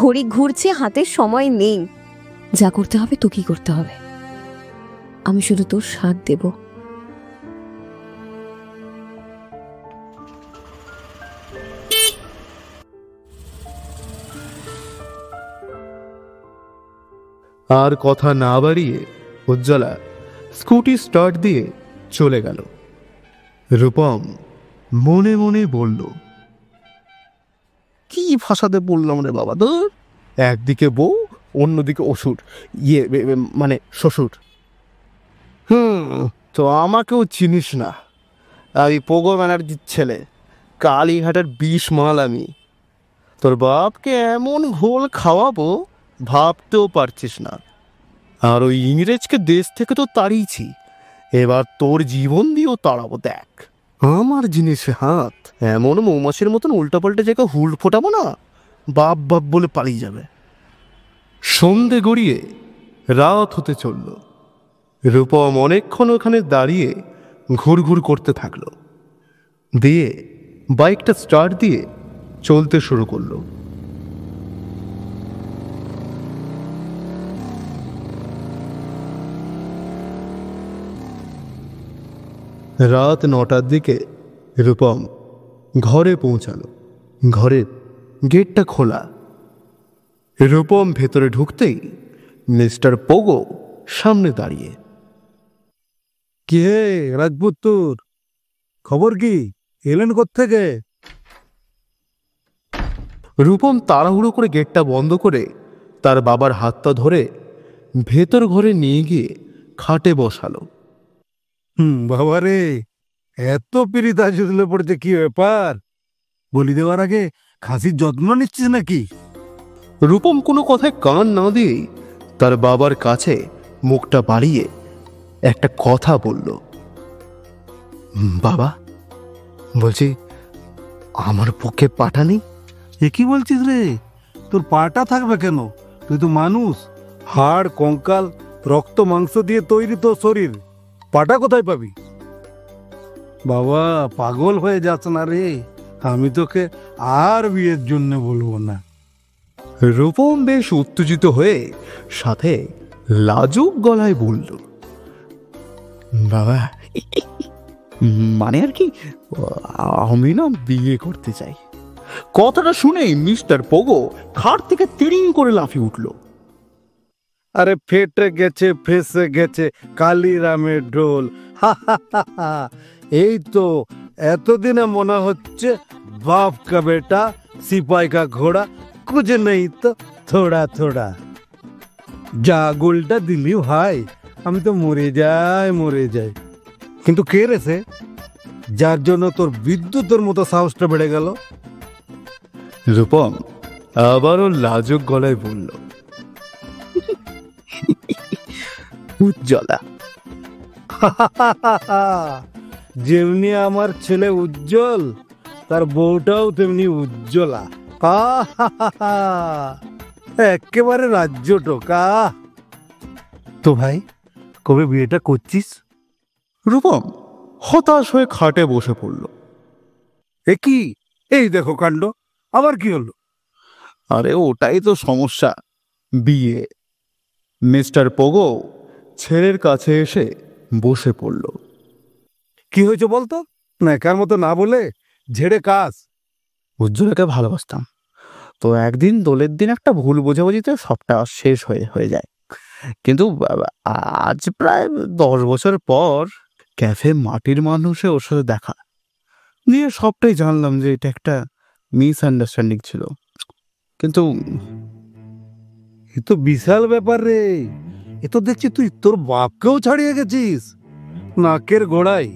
ঘড়ি ঘুরছে, হাতে সময় নেই। যা করতে হবে তোকেই করতে হবে, আমি শুধু তোর সাথ দেব। আর কথা না বাড়িয়ে উজ্জ্বলা স্কুটি স্টার্ট দিয়ে চলে গেল। রূপম মনে মনে বলল, কি ভাষাতে বললাম রে বাবা তোর। একদিকে বউ, অন্যদিকে অসুর, মানে শ্বশুর। তো আমাকেও চিনিস না, আমি পোগো ব্যানার্জির ছেলে, কালীঘাটের 20 মাল আমি। তোর বাপকে এমন ঘোল খাওয়াবো ভাবতেও পারছিস না। আর ওই ইংরেজকে দেশ থেকে তো তাড়িয়েছি, এবার তোর জীবন দিয়েও তাড়াবো। দেখ আমার জিনিসে হাত, এমন মৌমাছির মতন উল্টাপাল্টা জায়গায় হুল ফোটাবো না, বাপ বাপ বলে পালিয়ে যাবে। সন্ধে গড়িয়ে রাত হতে চলল। রূপম অনেকক্ষণ ওখানে দাঁড়িয়ে ঘুরঘুর করতে থাকলো, দিয়ে বাইকটা স্টার্ট দিয়ে চলতে শুরু করলো। রাত 9টার দিকে রূপম ঘরে পৌঁছালো। ঘরের গেটটা খোলা। রূপম ভেতরে ঢুকতেই মিস্টার পোগো সামনে দাঁড়িয়ে। কি হে রাজপুত্তর, খবর কি? এলেন কোত্থেকে? রূপম তাড়াহুড়ো করে গেটটা বন্ধ করে তার বাবার হাতটা ধরে ভেতর ঘরে নিয়ে গিয়ে খাটে বসালো। বাবা রে, এত পিরিত আসলে পড়ছে, কি ব্যাপার? বলি দেওয়ার আগে খাসির যত্ন নিচ্ছিস নাকি? রূপম কোনো কথায় কান না দিয়েই তার বাবার কাছে মুখটা বাড়িয়ে একটা কথা বলল। বাবা, বলছি আমার পক্ষে পাটা নেই। এ কি বলছিস রে? তোর পাটা থাকবে কেন? তুই তো মানুষ, হাড় কঙ্কাল রক্ত মাংস দিয়ে তৈরি তোর শরীর, পাটা কোথায় পাবি? বাবা পাগল হয়ে যাস না রে, আমি তোকে আর বিয়ের জন্য বলবো না। রূপম বেশ উত্তেজিত হয়ে সাথে লাজুক গলায় বলল, বাবা মানে আর কি, আমি না বিয়ে করতে চাই। কথাটা শুনেই মিস্টার পোগো খাট থেকে তিরিং করে লাফিয়ে উঠল। আরে ফেটে গেছে, ফেসে গেছে কালিরামের ঢোল। এই তো এতদিনে মনে হচ্ছে বাপ কা বেটা সিপাই কা ঘোড়া, কুছ নেই তো থোড়া থোড়া। যা গোলটা দিলি ভাই, আমি তো মরে যাই। কিন্তু কে রে সে, যার জন্য তোর বিদ্যুতের মতো সাহসটা বেড়ে গেল? রূপম আবারও লাজুক গলায় বলল, উজ্জ্বলা। যেমনি আমার ছেলে উজ্জ্বল, তার বউটাও তেমনি উজ্জ্বলা। একেবারে রাজ্য টোকা। তো ভাই, কবে বিয়েটা করছিস? রূপম হতাশ হয়ে খাটে বসে পড়ল। এ কি, এই দেখো কাণ্ড, আবার কি হলো? আরে ওটাই তো সমস্যা, বিয়ে। মিস্টার পোগো ছেলের কাছে এসে বসে পড়ল। কি হয়েছে বলতো? না একার মতো না বলে ঝেড়ে কাজ। উজ্জ্বলাকে ভালোবাসতাম, তো একদিন দোলের দিন একটা ভুল বোঝাবুঝিতে সবটা শেষ হয়ে যায়। কিন্তু আজ প্রায় 10 বছর পর ক্যাফে মাটির মানুষে ওর সাথে দেখা নিয়ে সবটাই জানলাম যে এটা একটা মিসআন্ডারস্ট্যান্ডিং ছিল। কিন্তু এ তো বিশাল ব্যাপার রে। এ তো দেখছি তুই তোর বাপকেও ছাড়িয়ে গেছিস। নাকের গোড়ায়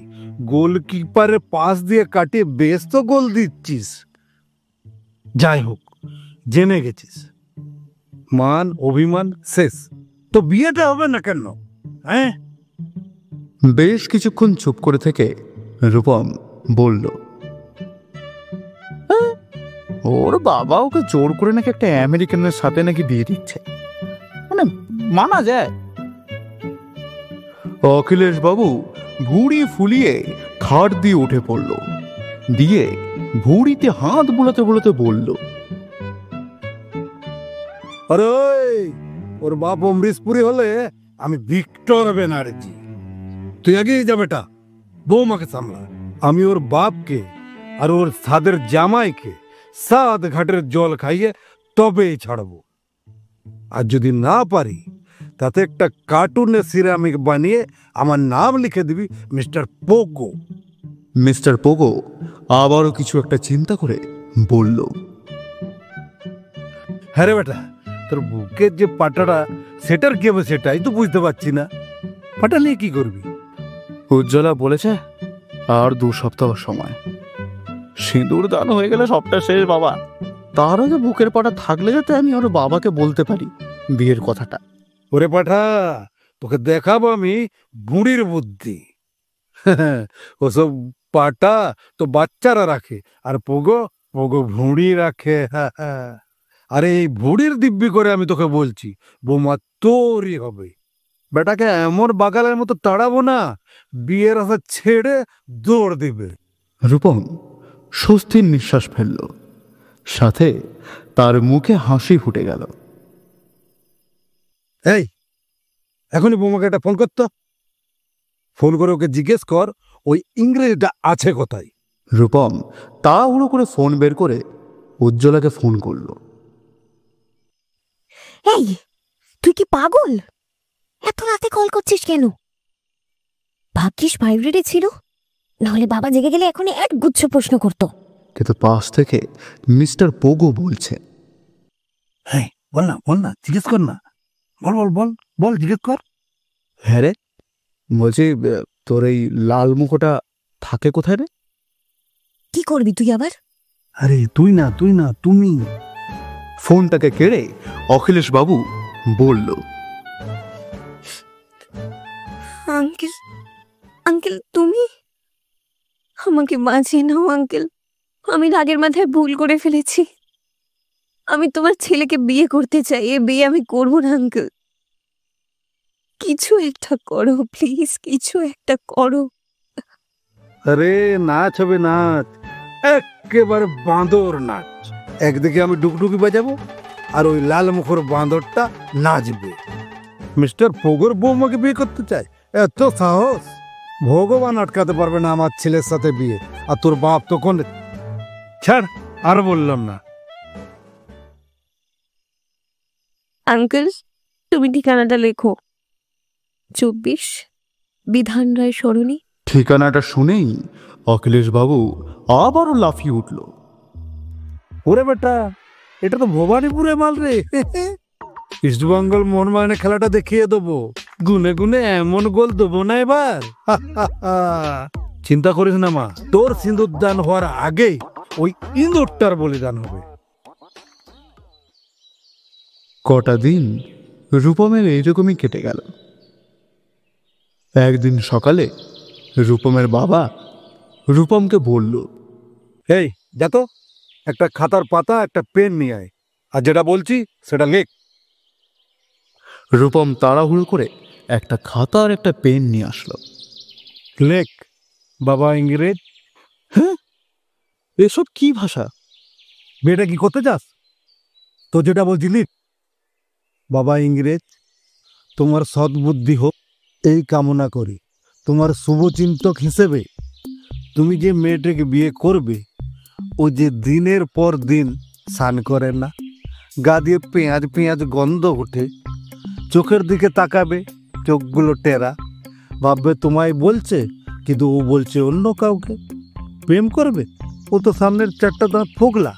গোলকিপারের পাস দিয়ে কাটিয়ে বেশ তো গোল দিচ্ছিস। যাই হোক, জেনে গেছিস, মান অভিমান শেষ। তো বিয়েটা হবে না কেন? হ্যাঁ, বেশ কিছুক্ষণ চুপ করে থেকে রূপম বলল, ওর বাবা ওকে জোর করে নাকি একটা আমেরিকানের সাথে নাকি বিয়ে দিচ্ছে। মানে মানা যায়, অখিলেশ বাবু ভুঁড়ি ফুলিয়ে খাট দিয়ে উঠে পড়ল, দিয়ে ভুঁড়িতে হাত বোলাতে বোলাতে বলল, আরে ওই, ওর বাপ অমৃতপুরি হলে আমি ভিক্টর ব্যানার্জি। তুই আগেই যা বেটা, বৌমাকে সামলা। আমি ওর বাপকে আর ওর সাদের জামাইকে 7 ঘাটের জল খাইয়ে তবেই ছাড়বো। আর যদি না পারি, তাতে একটা কার্টুনে সিরামিক বানিয়ে আমার নাম লিখে দিবি মিস্টার পোগো। মিস্টার পোগো আবারও কিছু একটা চিন্তা করে বলল, হ্যাঁ রে বেটা, তোর বুকের যে পাটাটা, সেটার কি হবে সেটাই তো বুঝতে পারছি না। পাটা নিয়ে কি করবি? উজ্জ্বলা বলেছে আর 2 সপ্তাহ সময়। সিঁদুর দান হয়ে গেলে সবটা শেষ বাবা। তার আগে বুকের পাটা থাকলে যাতে আমি ওর বাবাকে বলতে পারি বিয়ের কথাটা। ওরে পাঠা, তোকে দেখাবো আমি বুড়ির বুদ্ধি। ওসব পাটা তো বাচ্চারা রাখে, আর পোগো পোগো ভুঁড়ি রাখে। আরে এই ভুঁড়ির দিব্যি করে আমি তোকে বলছি, বৌমা তোরই হবে। বেটাকে এমন বাগালের মতো তাড়াবো না, বিয়ের আশা ছেড়ে দৌড় দিবে। রূপম স্বস্তির নিঃশ্বাস ফেলল, সাথে তার মুখে হাসি ফুটে গেল। এই, এখনই বৌমাকে একটা ফোন করতো। ফোন করে ওকে জিজ্ঞেস কর ওই ইংরেজিটা আছে কোথায়। রূপম তাড়াহুড়ো করে ফোন বের করে উজ্জ্বলাকে ফোন করল। এই, তুই কি পাগল? এত রাতে কল করছিস কেন? ভাগ্যিস ভাইব্রেটে ছিল, নাহলে বাবা জেগে গেলে এখনই এক গুচ্ছ প্রশ্ন করতো। কিন্তু পাশ থেকে মিস্টার পোগো বলছে, হ্যাঁ বল না, জিজ্ঞেস কর না, বল বল বল বল, জিজ্ঞেস কর। হ্যাঁ রে, বলছি তোর এই লাল মুখোটা থাকে কোথায় রে? কি করবি তুই আবার? আরে তুই না তুমি। ফোনটাকে কেড়ে অখিলেশ বাবু বলল, আঙ্কেল, আঙ্কেল তুমি আমাকে বাঁচিয়ে নাও আঙ্কেল। আমি রাগের মাথায় ভুল করে ফেলেছি। আমি তোমার ছেলেকে বিয়ে করতে চাই, এ বিয়ে আমি করবো না আঙ্কেল। কিছু একটা করো প্লিজ, কিছু একটা করো। আরে নাচ হবে, নাচ একেবারে বাঁদর নাচ। একদিকে আমি ডুকডুকি বাজাবো, আর ওই লাল মুখর বাঁদরটা নাচবে। মিস্টার পোগোর বৌমাকে বিয়ে করতে চাই, এত সাহস? ভগবান আটকাতে পারবে না আমার ছেলের সাথে বিয়ে। আর তোর বাপ তখন ছাড়, আর বললাম না। আঙ্কেল তুমি ঠিকানাটা লেখো, 24 বিধান রায় সরণি। ঠিকানাটা শুনেই অখিলেশ বাবু আবারও লাফিয়ে উঠল। ওরে বেটা, এটা তো ভবানীপুরে মাল রে। ইস্টবেঙ্গল মোহনবাগানের খেলাটা দেখিয়ে দেবো, গুনে গুনে এমন গোল দেবো না এবার। চিন্তা করিস না মা, তোর সিঁদুর দান হওয়ার আগেই ওই ইঁদুরটার বলিদান হবে। কটা দিন রূপমের এইরকমই কেটে গেল। একদিন সকালে রূপমের বাবা রূপমকে বলল, এই যা তো, একটা খাতার পাতা একটা পেন নিয়ে আয়, আর যেটা বলছি সেটা লেখ। রূপম তাড়াহুড়ো করে একটা খাতা আর একটা পেন নিয়ে আসলো। লেখ, বাবা ইংরেজ। হ্যাঁ, এসব কি ভাষা? মেয়েটা কি করতে চাস? তো যেটা বলছি লিখ। বাবা ইংরেজ, তোমার সদ্বুদ্ধি হোক এই কামনা করি। তোমার শুভচিন্তক হিসেবে তুমি যে মেয়েটাকে বিয়ে করবে, ও যে দিনের পর দিন স্নান করে না, গা দিয়ে পেঁয়াজ পেঁয়াজ গন্ধ ওঠে, চোখের দিকে তাকাবে, চোখগুলো টেরা, ভাববে তোমায় বলছে, কিন্তু ও বলছে অন্য কাউকে। প্রেম করবে, ও তো সামনের 4টা দাঁত ফোগলা,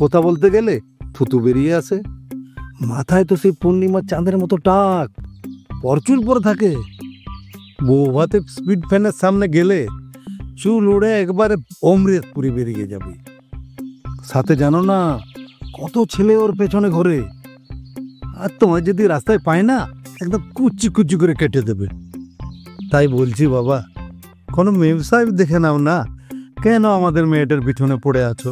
কথা বলতে গেলে থুতু বেরিয়ে আসে, মাথায় তো সেই পূর্ণিমার চাঁদের মতো টাক, পরচুল পরে থাকে। বৌভাতে স্পিড ফ্যানের সামনে গেলে চুল উড়ে একবারে অমৃতপুরি বেরিয়ে যাবে। সাথে জানো না কত ছেলে ওর পেছনে ঘোরে, আর তোমার যদি রাস্তায় পায় না, একদম কুচি কুচি করে কেটে দেবে। তাই বলছি বাবা, কোনো মেম সাহেব দেখে নাও না, কেন আমাদের মেয়েটার পিছনে পড়ে আছো?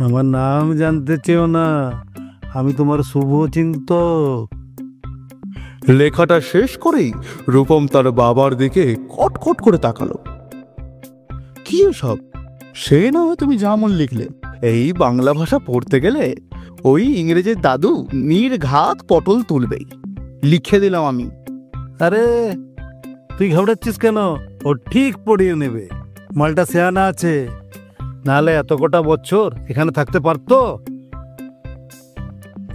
আমার নাম জানতে চেও না, আমি তোমার শুভচিন্তক। লেখাটা শেষ করেই রূপম তার বাবার দিকে কটকট করে তাকালো। কি সব? সে না হয় তুমি যেমন লিখলে, এই বাংলা ভাষা পড়তে গেলে ওই ইংরেজের দাদু নির্ঘাত পটল তুলবেই, লিখে দিলাম আমি। আরে তুই ঘাবড়াচ্ছিস কেন? ও ঠিক পড়িয়ে নেবে। মালটা সেয়ানা আছে, নাহলে এত কটা বছর এখানে থাকতে পারতো?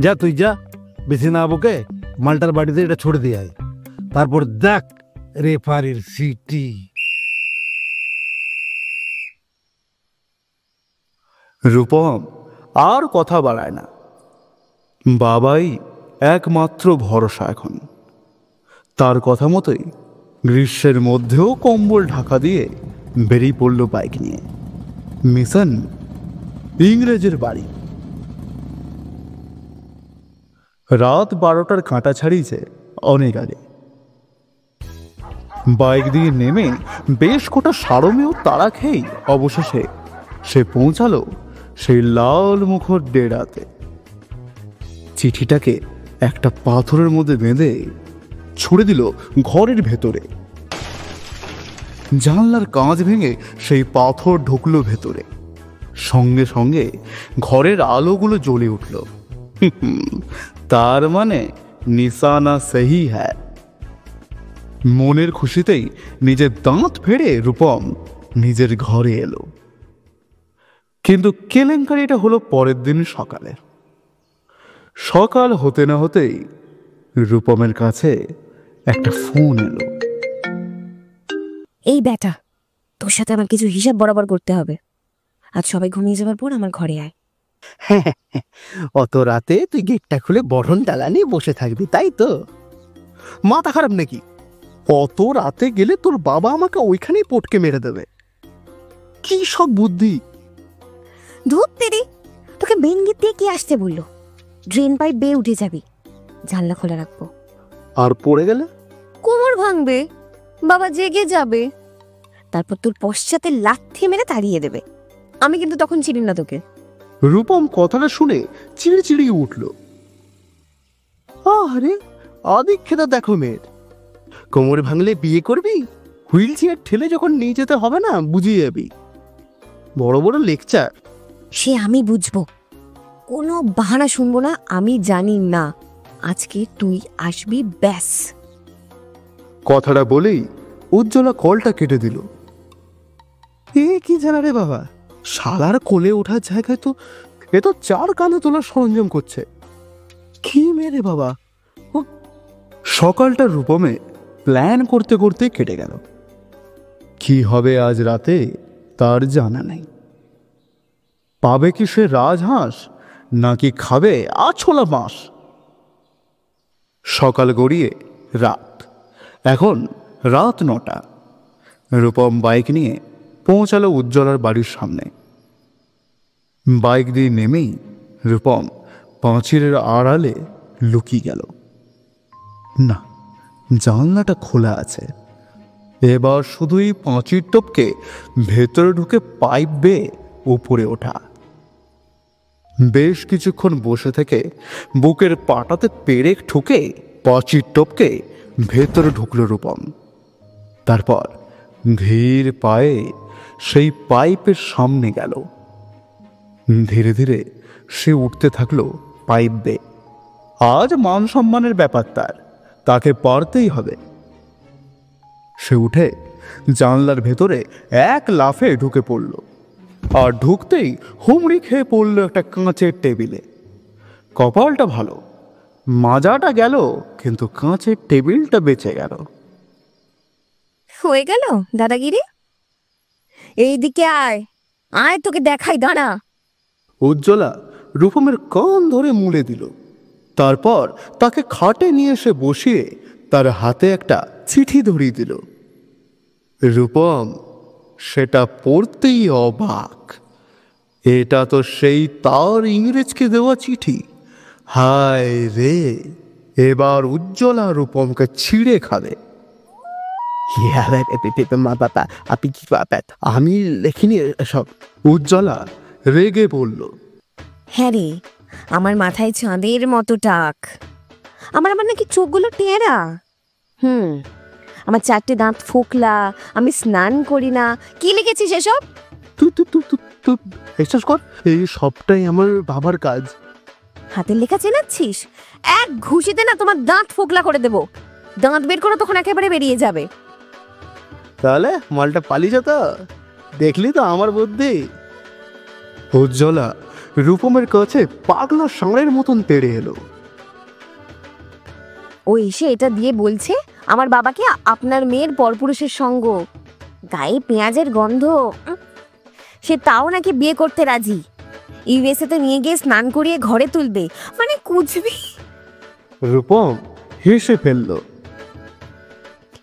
যা তুই যা, বেশি না বকে মালটার বাড়িতে এটা ছড়ে দিয়ে আয়, তারপর দেখ রেফারির সিটি। রূপম আর কথা বাড়ায় না। বাবাই একমাত্র ভরসা এখন। তার কথা মতোই গ্রীষ্মের মধ্যেও কম্বল ঢাকা দিয়ে বেরিয়ে পড়ল বাইক নিয়ে। মিশন ইংরেজের বাড়ি। রাত 12টার কাঁটা ছাড়িয়েছে অনেক আগে। বাইক দিয়ে নেমে বেশ কটা সারমেয় তাড়া খেয়েই অবশেষে সে পৌঁছালো সেই লাল মুখর ডেরাতে। চিঠিটাকে একটা পাথরের মধ্যে বেঁধে ছুড়ে দিল ঘরের ভেতরে। জানলার কাঁচ ভেঙে সেই পাথর ঢুকলো ভেতরে। সঙ্গে সঙ্গে ঘরের আলোগুলো জ্বলে উঠল। তার মানে নিশানা সহি হ্যায়। মনের খুশিতেই নিজের দাঁত ফেড়ে রূপম নিজের ঘরে এলো। কিন্তু কেলেঙ্কারিটা হলো পরের দিন সকালে। সকাল হতে না হতেই রূপমের কাছে একটা ফোন এলো। এই বেটা, তোর সাথে আমার কিছু হিসাব বরাবর করতে হবে। আজ সবাই ঘুমিয়ে যাবার পর আমার ঘরে আয়। হ্যাঁ, অত রাতে তুই গেটটা খুলে বরণ ডালা নিয়ে বসে থাকবি, তাই তো? মাথা খারাপ নাকি? অত রাতে গেলে তোর বাবা আমাকে ওইখানেই পটকে মেরে দেবে। কি সব বুদ্ধি! ধূপ তেরি, তোকে মেন গেট দিয়ে কি আসতে বললো? ড্রেন পাইপ বেয়ে উঠে যাবি, জানলা খোলা রাখবো। আর পড়ে গেলে? কোমর ভাঙবে, বাবা জেগে যাবে, তারপর তোর পশ্চাতে লাথি মেরে তাড়িয়ে দেবে। আমি কিন্তু তখন চিনি না তোকে। রূপম কথাটা শুনে চিড়ে চিড়িয়ে উঠল। আরে অদীক্ষেতা দেখো মেয়ের। কোমর ভাঙলে বিয়ে করবি? হুইল চেয়ার ঠেলে যখন নিয়ে যেতে হবে না, বুঝিয়ে যাবি। বড় বড় লেকচার। সে আমি বুঝবো, কোনো বাহানা শুনবো না। আমি জানি না, আজকে তুই আসবি ব্যাস। কথাটা বলেই উজ্জ্বলা কলটা কেটে দিল। এ কি জানা রে বাবা, শালার কোলে ওঠার জায়গায় তো এ তো 4 কানে তোলার সরঞ্জাম করছে। কি মেরে বাবা! সকালটা রূপমে প্ল্যান করতে করতে কেটে গেল। কি হবে আজ রাতে তার জানা নেই। পাবে কি সে রাজহাঁস, নাকি খাবে আছোলা মাছ? সকাল গড়িয়ে রাত। এখন রাত 9টা। রূপম বাইক নিয়ে পৌঁছালো উজ্জ্বলার বাড়ির সামনে। বাইক দিয়ে নেমেই রূপম পাঁচিলের আড়ালে লুকিয়ে গেল। না, জানলাটা খোলা আছে। এবার শুধুই পাঁচির টপকে ভেতরে ঢুকে পাইপ বেয়ে উপরে ওঠা। বেশ কিছুক্ষণ বসে থেকে বুকের পাটাতে পেরেক ঠুকে পাঁচির টপকে ভেতরে ঢুকল রূপম। তারপর ধীর পায়ে সেই পাইপের সামনে গেল। ধীরে ধীরে সে উঠতে থাকলো পাইপ বেয়ে। আজ মান সম্মানের ব্যাপার তাকে পারতেই হবে। সে উঠে জানলার ভেতরে এক লাফে ঢুকে পড়ল, আর ঢুকতেই হুমড়ি খেয়ে পড়ল একটা কাঁচের টেবিলে। কপালটা ভালো, মাজাটা গেল, কিন্তু কাঁচের টেবিলটা বেঁচে গেল। হয়ে গেল দাদাগিরি। এইদিকে আয়, আয় তোকে দেখাই, দাঁড়া। উজ্জ্বলা রূপমের কান ধরে মুলে দিল। তারপর তাকে খাটে নিয়ে এসে বসিয়ে তার হাতে একটা চিঠি ধরিয়ে দিল। রূপম সেটা পড়তেই অবাক। এটা তো সেই তার ইংরেজকে দেওয়া চিঠি। হায় রে, এবার উজ্জ্বলা রূপমকে ছিঁড়ে খাবে। মা বাবা, আপনি কি আমি লেখিনি সব। উজ্জ্বলা রেগে বলল। হ্যাঁ রে, আমার মাথায় চাঁদের মতো টাক। আমার আবার নাকি চোখগুলো টেরা। আমার 4টে দাঁত ফোকলা, আমি স্নান করি না। কি লিখেছিস এসব? তুই তুই তুই তুই তুই বিশ্বাস কর, এই সবটাই আমার বাবার কাজ। হাতের লেখা চেনাচ্ছিস? এক ঘুষিতে না তোমার দাঁত ফোকলা করে দেব। দাঁত বের করে তখন একেবারে বেরিয়ে যাবে। তাহলে মালটা পালিয়েছে তো, দেখলি তো আমার বুদ্ধি। উজ্জ্বলা রূপমের কাছে পাগলা ষাঁড়ের মতন তেড়ে এলো। ও এসে এটা দিয়ে বলছে আমার বাবাকে আপনার মেয়ের পরপুরুষের সঙ্গ, গায়ে পেঁয়াজের গন্ধ। সে তাও নাকি বিয়ে করতে রাজি। ইউএসএতে নিয়ে গিয়ে স্নান করিয়ে ঘরে তুলবে, মানে কুচবি। রূপম হেসে ফেলল।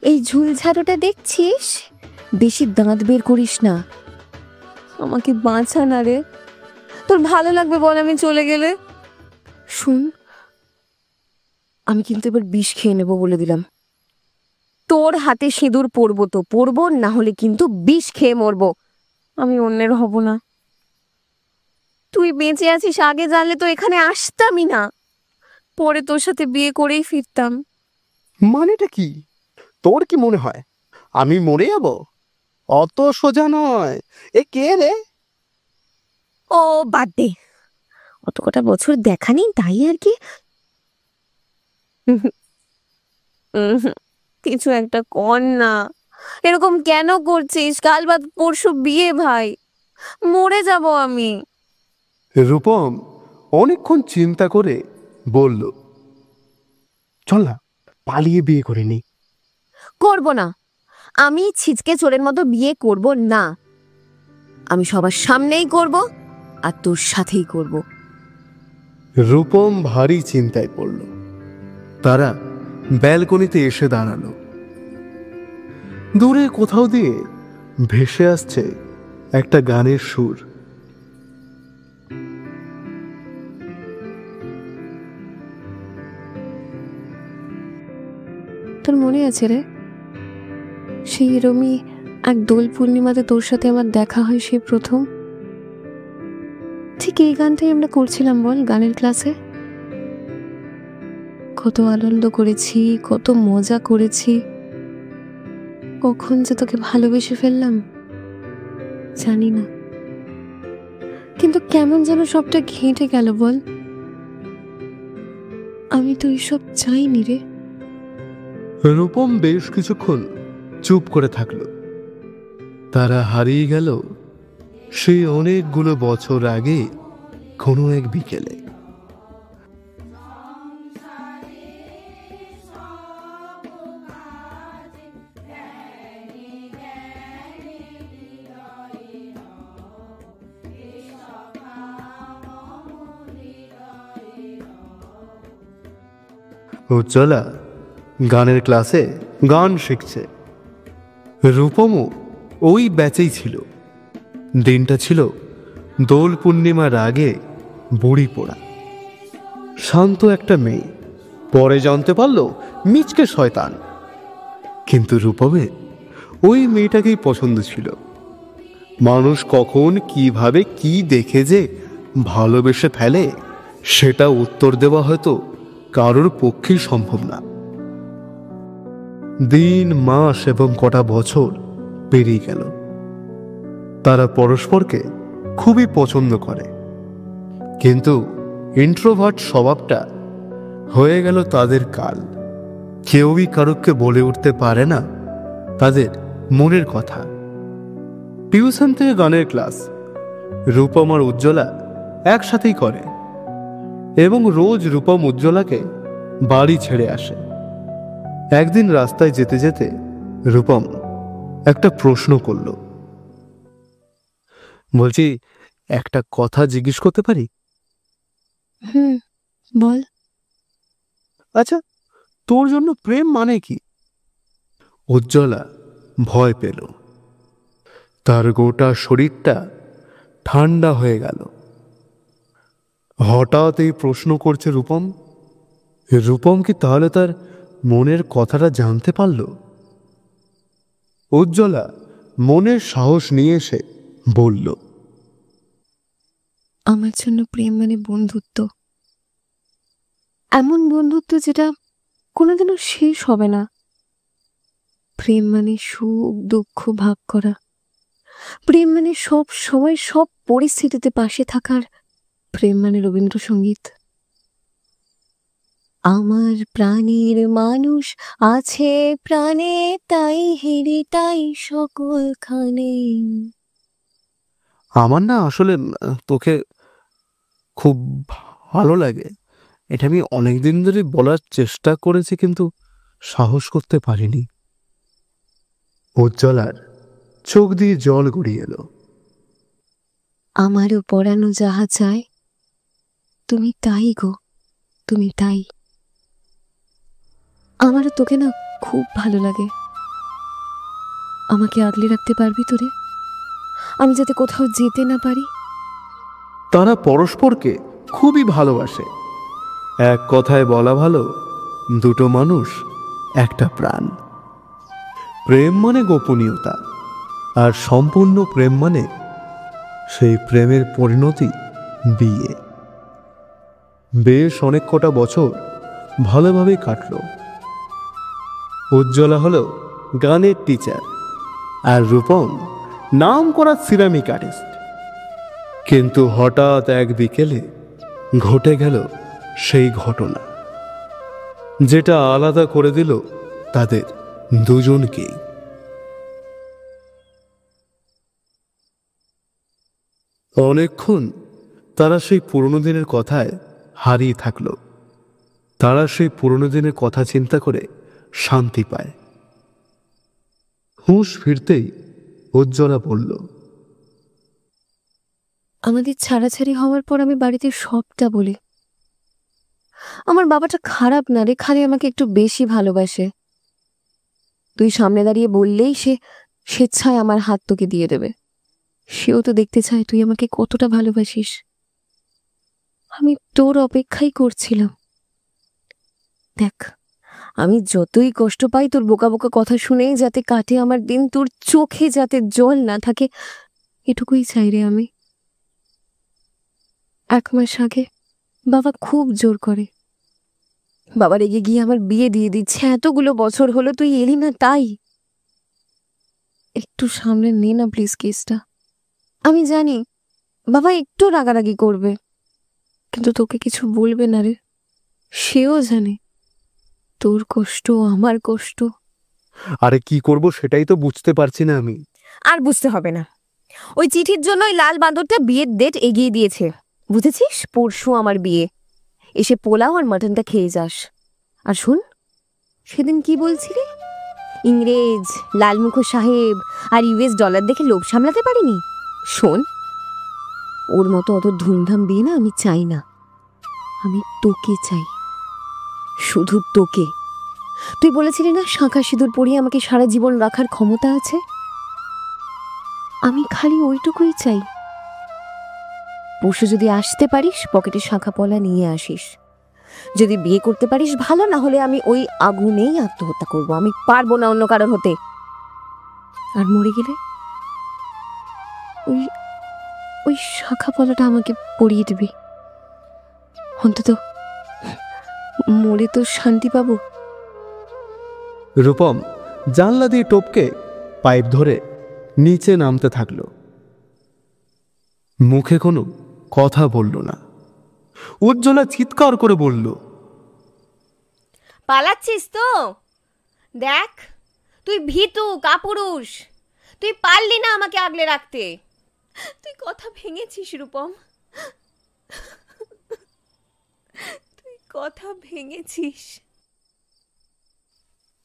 এই ঝুলঝাড়ুটা দেখছিস? বেশি দাঁত বের করিস না, আমাকে বাঁচা না রে। তোর ভালো লাগবে বল আমি চলে গেলে? শুন, আমি কিন্তু এবার বিষ খেয়ে নেবো বলে দিলাম। তোর হাতে সিঁদুর পরবো তো পরবো, না হলে কিন্তু বিষ খেয়ে মরবো। আমি অন্যের হব না। তুই বেঁচে আছিস, আগে জানলে তো এখানে আসতামই না। পরে তোর সাথে বিয়ে করেই ফিরতাম। মানেটা কি? তোর কি মনে হয় আমি মরে যাব? অত সোজা নয়। এ কে রে? ও বাদ দে, অত কটা বছর দেখা নেই তাই আর কি। কিছু একটা কর না, এরকম কেন করছিস? কাল বাদ পরশু বিয়ে ভাই, মরে যাব আমি। রূপম অনেকক্ষণ চিন্তা করে বলল, চল না পালিয়ে বিয়ে করে নি। করব না, আমি ছিচকে চোরের মতো বিয়ে করব না। আমি সবার সামনেই করব, আর তোর সাথেই করব। রূপম ভারী চিন্তায় পড়ল। তারা ব্যালকনিতে এসে দাঁড়ালো। দূরে কোথাও দিয়ে ভেসে আসছে একটা গানের সুর। তোর মনে আছে রে, সেই এরমই এক দোল পূর্ণিমাতে তোর সাথে আমার দেখা হয় সেই প্রথম? ঠিক এই গানটাই আমরা করছিলাম বল গানের ক্লাসে। কত আনন্দ করেছি, কত মজা করেছি। কখন যে তোকে ভালোবেসে ফেললাম জানি না, কিন্তু কেমন যেন সবটা ঘেঁটে গেল বল। আমি তো এইসব চাইনি রে। রূপম বেশ কিছুক্ষণ চুপ করে থাকলো। তারা হারিয়ে গেল সেই অনেকগুলো বছর আগে কোনো এক বিকেলে। উজ্জ্বলা গানের ক্লাসে গান শিখছে। রূপমও ওই ব্যাচেই ছিল। দিনটা ছিল দোল পূর্ণিমার আগে বুড়ি পোড়া। শান্ত একটা মেয়ে, পরে জানতে পারলো মিচকে শয়তান। কিন্তু রূপমের ওই মেয়েটাকেই পছন্দ ছিল। মানুষ কখন কিভাবে কি দেখে যে ভালোবেসে ফেলে সেটা উত্তর দেওয়া হয়তো কারোর পক্ষেই সম্ভব না। দিন মাস এবং কটা বছর পেরিয়ে গেল। তারা পরস্পরকে খুবই পছন্দ করে, কিন্তু ইন্ট্রোভার্ট স্বভাবটা হয়ে গেল তাদের কাল। কেউই কারোকে বলে উঠতে পারে না তাদের মনের কথা। টিউশন থেকে গানের ক্লাস রূপম আর উজ্জ্বলা একসাথেই করে, এবং রোজ রূপম উজ্জ্বলাকে বাড়ি ছেড়ে আসে। একদিন রাস্তায় যেতে যেতে রূপম একটা প্রশ্ন করল, বলছি একটা কথা জিজ্ঞেস করতে পারি? বল। আচ্ছা, তোর জন্য প্রেম মানে কি? উজ্জ্বলা ভয় পেল। তার গোটা শরীরটা ঠান্ডা হয়ে গেল। হঠাৎ এই প্রশ্ন করছে রূপম। রূপম কি তাহলে তার মনের কথাটা জানতে পারল? উজ্জ্বলা মনের সাহস নিয়ে এসে বলল, আমার জন্য প্রেম মানে বন্ধুত্ব। এমন বন্ধুত্ব যেটা কোনোদিনও শেষ হবে না। প্রেম মানে সুখ দুঃখ ভাগ করা, প্রেম মানে সব সময় সব পরিস্থিতিতে পাশে থাকার, প্রেম মানে রবীন্দ্রসঙ্গীত। আমার প্রাণের মানুষ আছে প্রাণে, তাই হেরে তাই সকলখানে। আমার না আসলে তোকে খুব ভালো লাগে, এটা আমি অনেকদিন ধরে বলার চেষ্টা করেছি কিন্তু সাহস করতে পারিনি। উজ্জ্বলার চোখ দিয়ে জল গড়িয়ে এলো। আমারও পরানো যাহা চায়, তুমি তাই গো, তুমি তাই। আমারও তোকে না খুব ভালো লাগে। আমাকে আগলে রাখতে পারবি তোরে? আমি যাতে কোথাও যেতে না পারি। তারা পরস্পরকে খুবই ভালোবাসে। এক কথায় বলা ভালো, দুটো মানুষ একটা প্রাণ। প্রেম মানে গোপনীয়তা, আর সম্পূর্ণ প্রেম মানে সেই প্রেমের পরিণতি বিয়ে। বেশ অনেক কটা বছর ভালোভাবেই কাটল। উজ্জ্বলা হলো গানের টিচার, আর রূপম নাম করা সিরামিক আর্টিস্ট। কিন্তু হঠাৎ এক বিকেলে ঘটে গেল সেই ঘটনা যেটা আলাদা করে দিল তাদের দুজনকেই। অনেকক্ষণ তারা সেই পুরনো দিনের কথায় হারিয়ে থাকল। তারা সেই পুরনো দিনের কথা চিন্তা করে শান্তি পায়। হুঁশ ফিরতেই উজ্জ্বলা বলল, আমাদের ছাড়াছাড়ি হওয়ার পর আমি বাড়িতে সবটা বলি। আমার বাবাটা খারাপ না রে, খালি আমাকে একটু বেশি ভালোবাসে। তুই সামনে দাঁড়িয়ে বললেই সে স্বেচ্ছায় আমার হাত তোকে দিয়ে দেবে। সেও তো দেখতে চায় তুই আমাকে কতটা ভালোবাসিস। আমি তোর অপেক্ষাই করছিলাম। দেখ, আমি যতই কষ্ট পাই তোর বোকা বোকা কথা শুনেই যাতে কাটে আমার দিন, তোর চোখে যাতে জল না থাকে, এটুকুই চাই রে আমি। 1 মাস আগে বাবা খুব জোর করে। বাবা রেগে গিয়ে আমার বিয়ে দিয়ে দিচ্ছে। এতগুলো বছর হলো তুই এলি না, তাই একটু সামনে নে না প্লিজ কেসটা। আমি জানি বাবা একটু রাগারাগি করবে, কিন্তু তোকে কিছু বলবে না রে। সেও জানে তোর কষ্ট আমার কষ্ট। আরে কি করব সেটাই তো বুঝতে পারছি না আমি। আর বুঝতে হবে না, ওই চিঠির জন্য ওই লাল বাঁদরটা বিয়ের ডেট এগিয়ে দিয়েছে, বুঝেছিস? পরশু আমার বিয়ে। এসে পোলাও আর মাটনটা খেয়ে যাস। আর শুন, সেদিন কি বলছিলি? ইংরেজ, লালমুখো সাহেব আর US ডলার দেখে লোভ সামলাতে পারিনি। শোন, ওর মতো অত ধুমধাম বিয়ে না আমি চাই না। আমি তোকে চাই, শুধু তোকে। তুই বলেছিলি না শাঁখা সিঁদুর পরিয়ে আমাকে সারা জীবন রাখার ক্ষমতা আছে। আমি খালি ওইটুকুই চাই। পরশু যদি আসতে পারিস, পকেটে শাঁখা পলা নিয়ে আসিস। যদি বিয়ে করতে পারিস ভালো, না হলে আমি ওই আগুনেই আত্মহত্যা করব। আমি পারবো না অন্য কারোর হতে। আর মরে গেলে ওই ওই শাঁখা পলাটা আমাকে পরিয়ে দিবি। অন্তত মরে তো শান্তি পাবো। রূপম জানলা দিয়ে টপকে পাইপ ধরে নিচে নামতে থাকলো। মুখে কোনো কথা বলল না। উজ্জ্বলা চিৎকার করে বলল, পালাচ্ছিস তো? দেখ, তুই ভীতু কাপুরুষ। তুই পারলি না আমাকে আগলে রাখতে। তুই কথা ভেঙেছিস রূপম, তুই কথা ভেঙেছিস।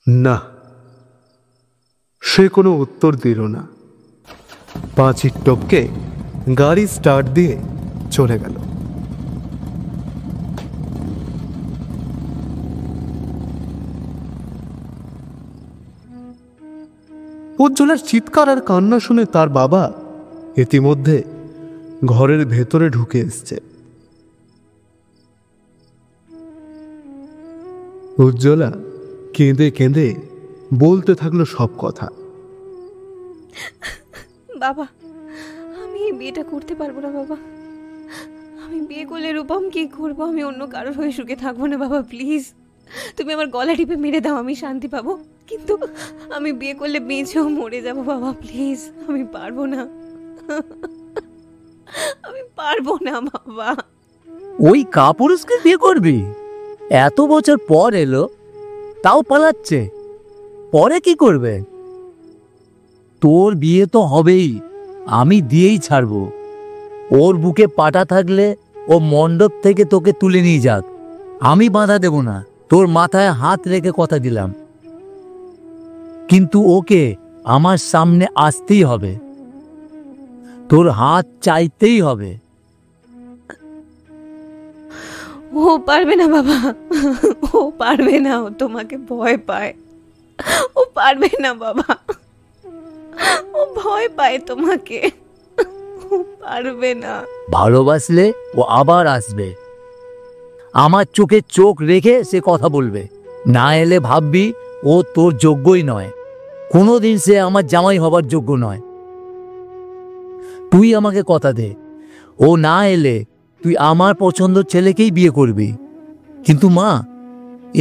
না, সে কোনো উত্তর দিল না। পাঁচির টপকে গাড়ি স্টার্ট দিয়ে চলে গেল। উজ্জ্বলার চিৎকার আর কান্না শুনে তার বাবা ইতিমধ্যে ঘরের ভেতরে ঢুকে এসছে। উজ্জ্বলা কেঁদে কেঁদে বলতে থাকলো সব কথা। বাবা, আমি এই বিয়েটা করতে পারবো না বাবা। আমি বিয়ে করলে রূপম কি করবো? আমি অন্য কারোর হয়ে সুখে থাকবো না বাবা, প্লিজ। তুমি আমার গলা টিপে মেরে দাও, আমি শান্তি পাবো, কিন্তু আমি বিয়ে করলে বেঁচেও মরে যাবো বাবা, প্লিজ। আমি পারবো না, আমি পারবো না বাবা। ওই কাপুরুষকে বিয়ে করবি? এত বছর পর এলো, তাও পালাচ্ছে। পরে কি করবে? তোর বিয়ে তো হবেই, আমি দিয়েই ছাড়বো। ওর বুকে পাটা থাকলে ও মণ্ডপ থেকে তোকে তুলে নিয়ে যাক, আমি বাধা দেব না। তোর মাথায় হাত রেখে কথা দিলাম। কিন্তু ওকে আমার সামনে আসতেই হবে, তোর হাত চাইতেই হবে। ও পারবে না বাবা, ও পারবে না, ও তোমাকে ভয় পায়। ও পারবে না বাবা, ও ভয় পায় তোমাকে, ও পারবে না। ভালোবাসলে ও আবার আসবে, আমার চোখে চোখ রেখে সে কথা বলবে। না এলে ভাববি ও তোর যোগ্যই নয়, কোনোদিন সে আমার জামাই হবার যোগ্য নয়। তুই আমাকে কথা দে, ও না এলে তুই আমার পছন্দ ছেলেকেই বিয়ে করবি। কিন্তু মা,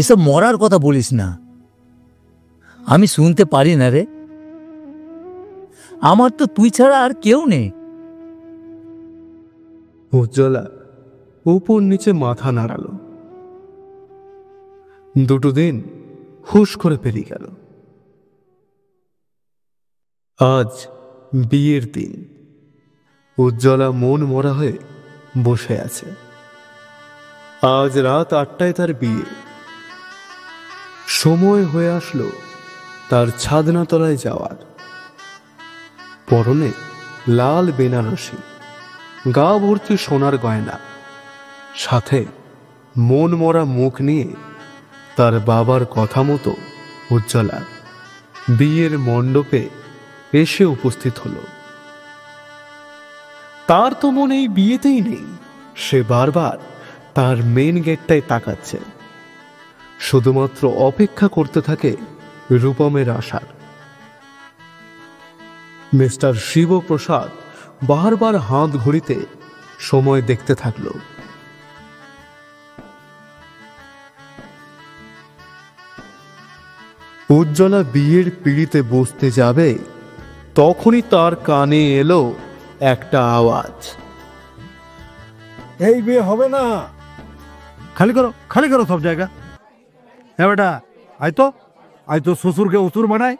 এসব মরার কথা বলিস না, আমি শুনতে পারি না রে। আমার তো তুই ছাড়া আর কেউ নেই। উজ্জ্বলা উপর নিচে মাথা নাড়ালো। দুটো দিন হুশ করে পেরিয়ে গেল। আজ বিয়ের দিন। উজ্জ্বলা মন মরা হয়ে বসে আছে। আজ রাত 8টায় তার বিয়ে। সময় হয়ে আসলো তার ছাদনাতলায় যাওয়ার। পরনে লাল বেনারসি, গা ভর্তি সোনার গয়না, সাথে মন মরা মুখ নিয়ে তার বাবার কথা মতো উজ্জ্বলা বিয়ের মণ্ডপে এসে উপস্থিত হলো। তার তো মনে এই বিয়েতেই নেই। সে বারবার তার মেন গেটটায় তাকাচ্ছে, শুধুমাত্র অপেক্ষা করতে থাকে রূপমের আসার। মিস্টার শিবপ্রসাদ বারবার হাত ঘড়িতে সময় দেখতে থাকলো। উজ্জ্বলা বিয়ের পিঁড়িতে বসতে যাবে, তখনই তার কানে এলো একটা আওয়াজ। এই বিয়ে হবে না, খালি করো সব জায়গা। হ্যাঁ বেটা, আয় তো শ্বশুরকে উসুর বানায়।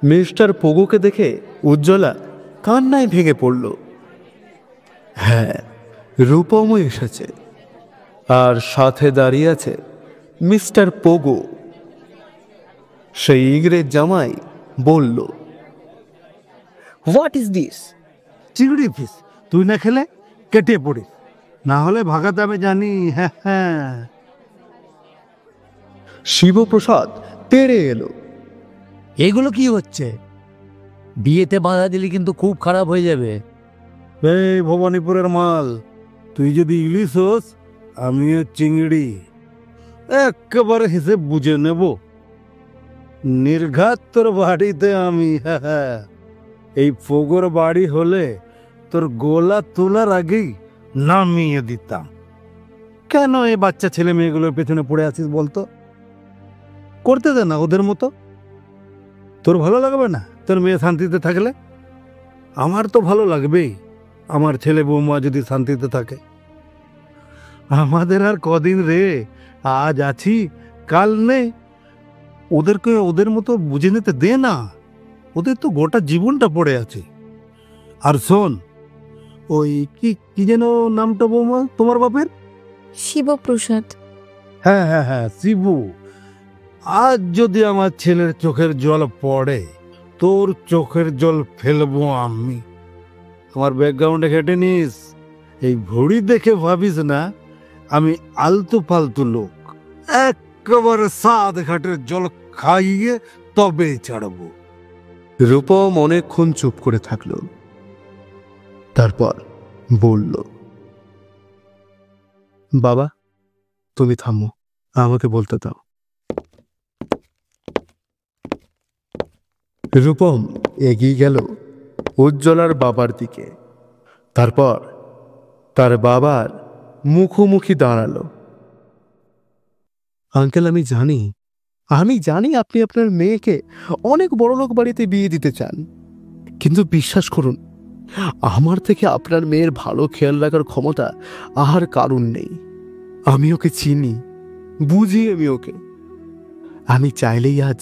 মিস্টার পগুকে দেখে উজ্জ্বলা কান্নায় ভেঙে পড়ল। হ্যাঁ, রূপমও এসেছে, আর সাথে দাঁড়িয়ে আছে মিস্টার পগু। সেই ইংরেজ জামাই বলল, হোয়াট ইজ দিস? চিংড়ি ফিস তুই না খেলে কেটে পড়িস, না হলে ভাগাতে আমি জানি। হ্যাঁ হ্যাঁ। শিবপ্রসাদ তেড়ে এলো। এগুলো কি হচ্ছে? বিয়েতে বাধা দিলে কিন্তু খুব খারাপ হয়ে যাবে। এই ভবানীপুরের মাল, তুই যদি ইলিশ হোস, আমিও চিংড়ি। একেবারে হিসেব বুঝে নেব। নির্ঘাত তোর বাড়িতে আমি। হ্যাঁ হ্যাঁ। এই ফোগর বাড়ি হলে তোর গোলা তোলার আগেই নামিয়ে দিতাম। কেন এই বাচ্চা ছেলে মেয়েগুলোর পেছনে পড়ে আছিস বলতো? করতে দে না ওদের মতো। তোর ভালো লাগবে না তোর মেয়ে শান্তিতে থাকলে? আমার তো ভালো লাগবেই, আমার ছেলে বৌমা যদি শান্তিতে থাকে। আমাদের আর কদিন রে, আজ আছি কাল নেই। ওদেরকে ওদের মতো বুঝে নিতে দে না, ওদের তো গোটা জীবনটা পড়ে আছে। আর শোন, ওই কি কি যেন নামটা বৌমা তোমার বাপের? শিবপ্রসাদ। হ্যাঁ হ্যাঁ হ্যাঁ, শিবু। আজ যদি আমার ছেলের চোখের জল পড়ে, তোর চোখের জল ফেলবো আমি। আমার ব্যাকগ্রাউন্ডে ঘেটে নিস। এই ঘড়ি দেখে ভাবিস না আমি আলতু ফালতু লোক। একেবারে সাদ ঘাটের জল খাইয়ে তবে ছাড়বো। রূপম অনেকক্ষণ চুপ করে থাকল, তারপর বলল, বাবা তুমি থামো, আমাকে বলতে দাও। রূপম এগিয়ে গেল উজ্জ্বলার বাবার দিকে, তারপর তার বাবার মুখোমুখি দাঁড়ালো। আঙ্কেল, আমি জানি আপনি আপনার মেয়েকে অনেক বড়লোক বাড়িতে বিয়ে দিতে চান, কিন্তু বিশ্বাস করুন, আমার থেকে আপনার মেয়ের ভালো খেয়াল রাখার ক্ষমতা আর কারণ নেই। আমি ওকে চিনি, বুঝি আমি ওকে। আমি চাইলেই আজ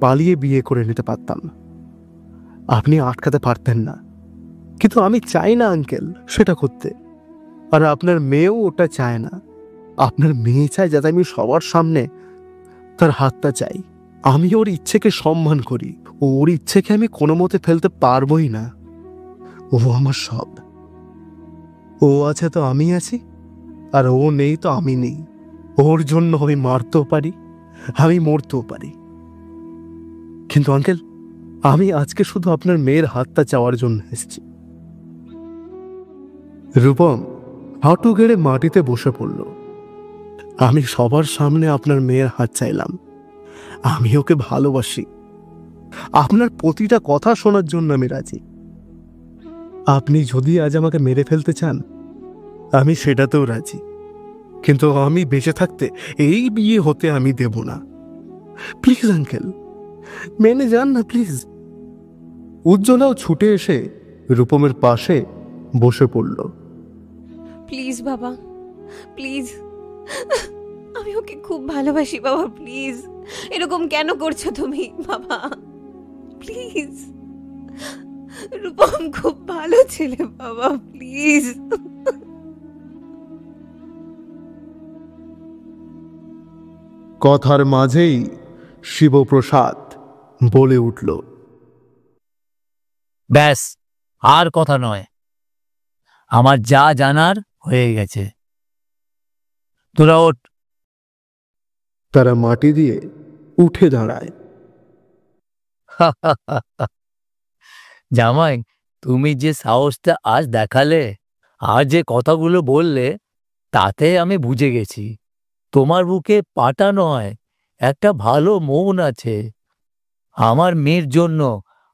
পালিয়ে বিয়ে করে নিতে পারতাম, আপনি আটকাতে পারতেন না। কিন্তু আমি চাই না আঙ্কেল সেটা করতে, আর আপনার মেয়েও ওটা চায় না। আপনার মেয়ে চায় যাতে আমি সবার সামনে তার হাতটা চাই। আমি ওর ইচ্ছেকে সম্মান করি, ওর ইচ্ছেকে আমি কোনো মতে ফেলতে পারবই না। ও আমার সব। ও আছে তো আমি আছি, আর ও নেই তো আমি নেই। ওর জন্য আমি মারতেও পারি, আমি মরতেও পারি। কিন্তু আঙ্কেল, আমি আজকে শুধু আপনার মেয়ের হাতটা চাওয়ার জন্য এসেছি। রূপম হাঁটু গেড়ে মাটিতে বসে পড়ল। আমি সবার সামনে আপনার মেয়ের হাত চাইলাম। আমি ওকে ভালোবাসি, আপনার প্রতিটা কথা শোনার জন্য আমি রাজি। আপনি যদি আজ আমাকে মেরে ফেলতে চান, আমি সেটাতেও রাজি, কিন্তু আমি বেঁচে থাকতে এই বিয়ে হতে আমি দেব না। প্লিজ আঙ্কেল, মেনে যান না প্লিজ। উজ্জ্বলাও ছুটে এসে রূপমের পাশে বসে পড়ল। প্লিজ বাবা, প্লিজ, আমি ওকে খুব ভালোবাসি বাবা, প্লিজ এরকম কেন করছো তুমি বাবা, প্লিজ। রূপম খুব ভালো ছেলে বাবা, প্লিজ। কথার মাঝেই শিবপ্রসাদ বলে উঠল, ব্যাস, আর কথা নয়, আমার যা জানার হয়ে গেছে, তোরা ওঠ। তারা মাটি দিয়ে উঠে দাঁড়ায়। জামাই, তুমি যে সাহসটা আজ দেখালে আর যে কথাগুলো বললে, তাতে আমি বুঝে গেছি তোমার বুকে পাটা নয়, একটা ভালো মন আছে আমার মেয়ের জন্য।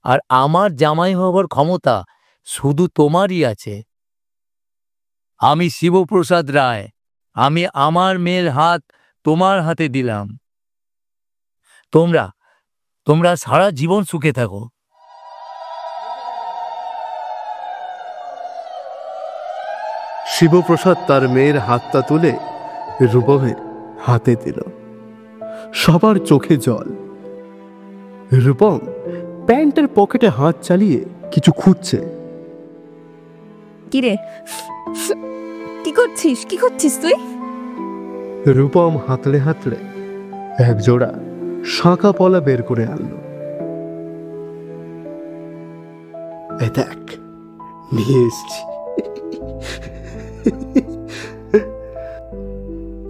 আর আমার জামাই হবার ক্ষমতা শুধু তোমারই আছে। আমি শিবপ্রসাদ রায়, আমি আমার মেয়ের হাত তোমার হাতে দিলাম। তোমরা সারা জীবন সুখে থাকো। শিবপ্রসাদ তার মেয়ের হাতটা তুলে রূপমের হাতে দিল। সবার চোখে জল। রূপম প্যান্টের পকেটে হাত চালিয়ে কিছু খুঁজছে। কিরে, কি করছিস তুই? রূপম হাতড়ে হাতড়ে এক জোড়া শাঁখা পলা বের করে আনলো। এই দেখ, নিয়ে এসছি।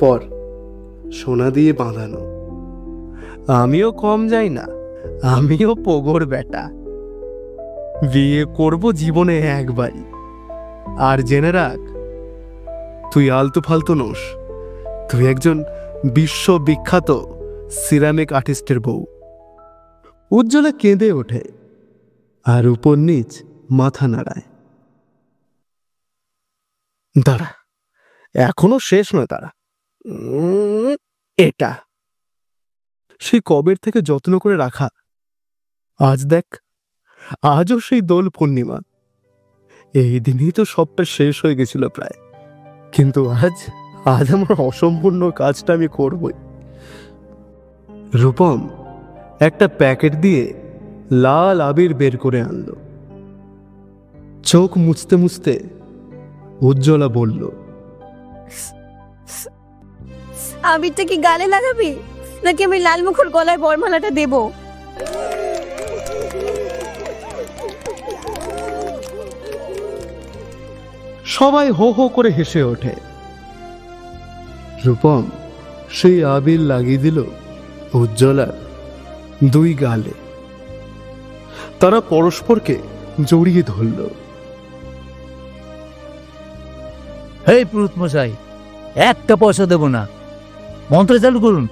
পর সোনা দিয়ে বাঁধানো। আমিও কম যাই না, আমিও পোগোর বেটা। বিয়ে করব জীবনে একবারই। আর জেনে রাখ, তুই আলতু ফালতু নোস, তুই একজন বিশ্ববিখ্যাত সিরামিক আর্টিস্টের বউ। উজ্জ্বলা কেঁদে ওঠে আর উপর নিচ মাথা নাড়ায়। দাঁড়া, এখনো শেষ নয়, তারা এটা সেই কবের থেকে যত্ন করে রাখা। আজ দেখ, আজও সেই দোল পূর্ণিমা। এই দিনই তো সবটা শেষ হয়ে গেছিল প্রায়, কিন্তু আজ আমার অসম্পূর্ণ কাজটা আমি করবই। রূপম একটা প্যাকেট দিয়ে লাল আবির বের করে আনলো। চোখ মুছতে মুছতে উজ্জ্বলা বলল, আবিরটা কি গালে লাগাবি, নাকি আমি লাল মুখর গলায় বরমালাটা দেব? সবাই হো হো করে হেসে ওঠে। রূপম সেই আবির লাগিয়ে দিল উজ্জ্বলার দুই গালে। তারা পরস্পরকে জড়িয়ে ধরল। হেই পুরুত মশাই, একটা পয়সা দেব না, মন্ত্র চালু করুন।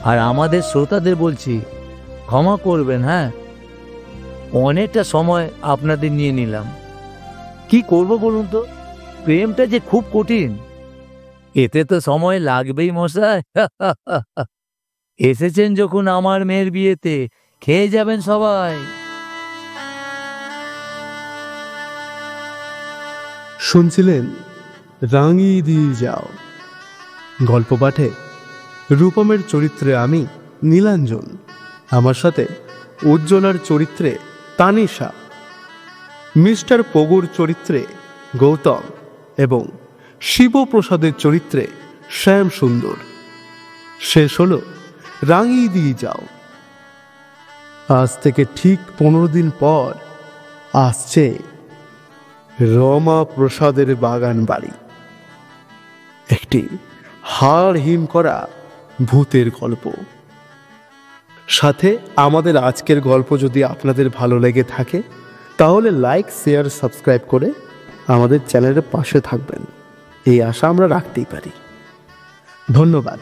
আর আমাদের শ্রোতাদের বলছি ক্ষমা করবেন। হ্যাঁ, অনেকটা সময় আপনাদের নিয়ে নিলাম। কি করব বলুন তো, প্রেমটা যে খুব কঠিন, এতে তো সময় লাগবেই মশাই। এসেছেন যখন আমার মেয়ের বিয়েতে, খেয়ে যাবেন সবাই। শুনছিলেন রাঙিয়ে দিয়ে যাও গল্প পাঠে রূপমের চরিত্রে আমি নীলাঞ্জন, আমার সাথে উজ্জ্বলার চরিত্রে তানিশা, মিস্টার পগুর চরিত্রে গৌতম এবং শিবপ্রসাদের চরিত্রে শ্যাম সুন্দর। শেষ হলো রাঙিয়ে দিয়ে যাও। আজ থেকে ঠিক 15 দিন পর আসছে রমা প্রসাদের বাগান বাড়ি, একটি হাড় হিম করা ভূতের গল্প। সাথে আমাদের আজকের গল্প যদি আপনাদের ভালো লেগে থাকে তাহলে লাইক, শেয়ার, সাবস্ক্রাইব করে আমাদের চ্যানেলের পাশে থাকবেন, এই আশা আমরা রাখতেই পারি। ধন্যবাদ।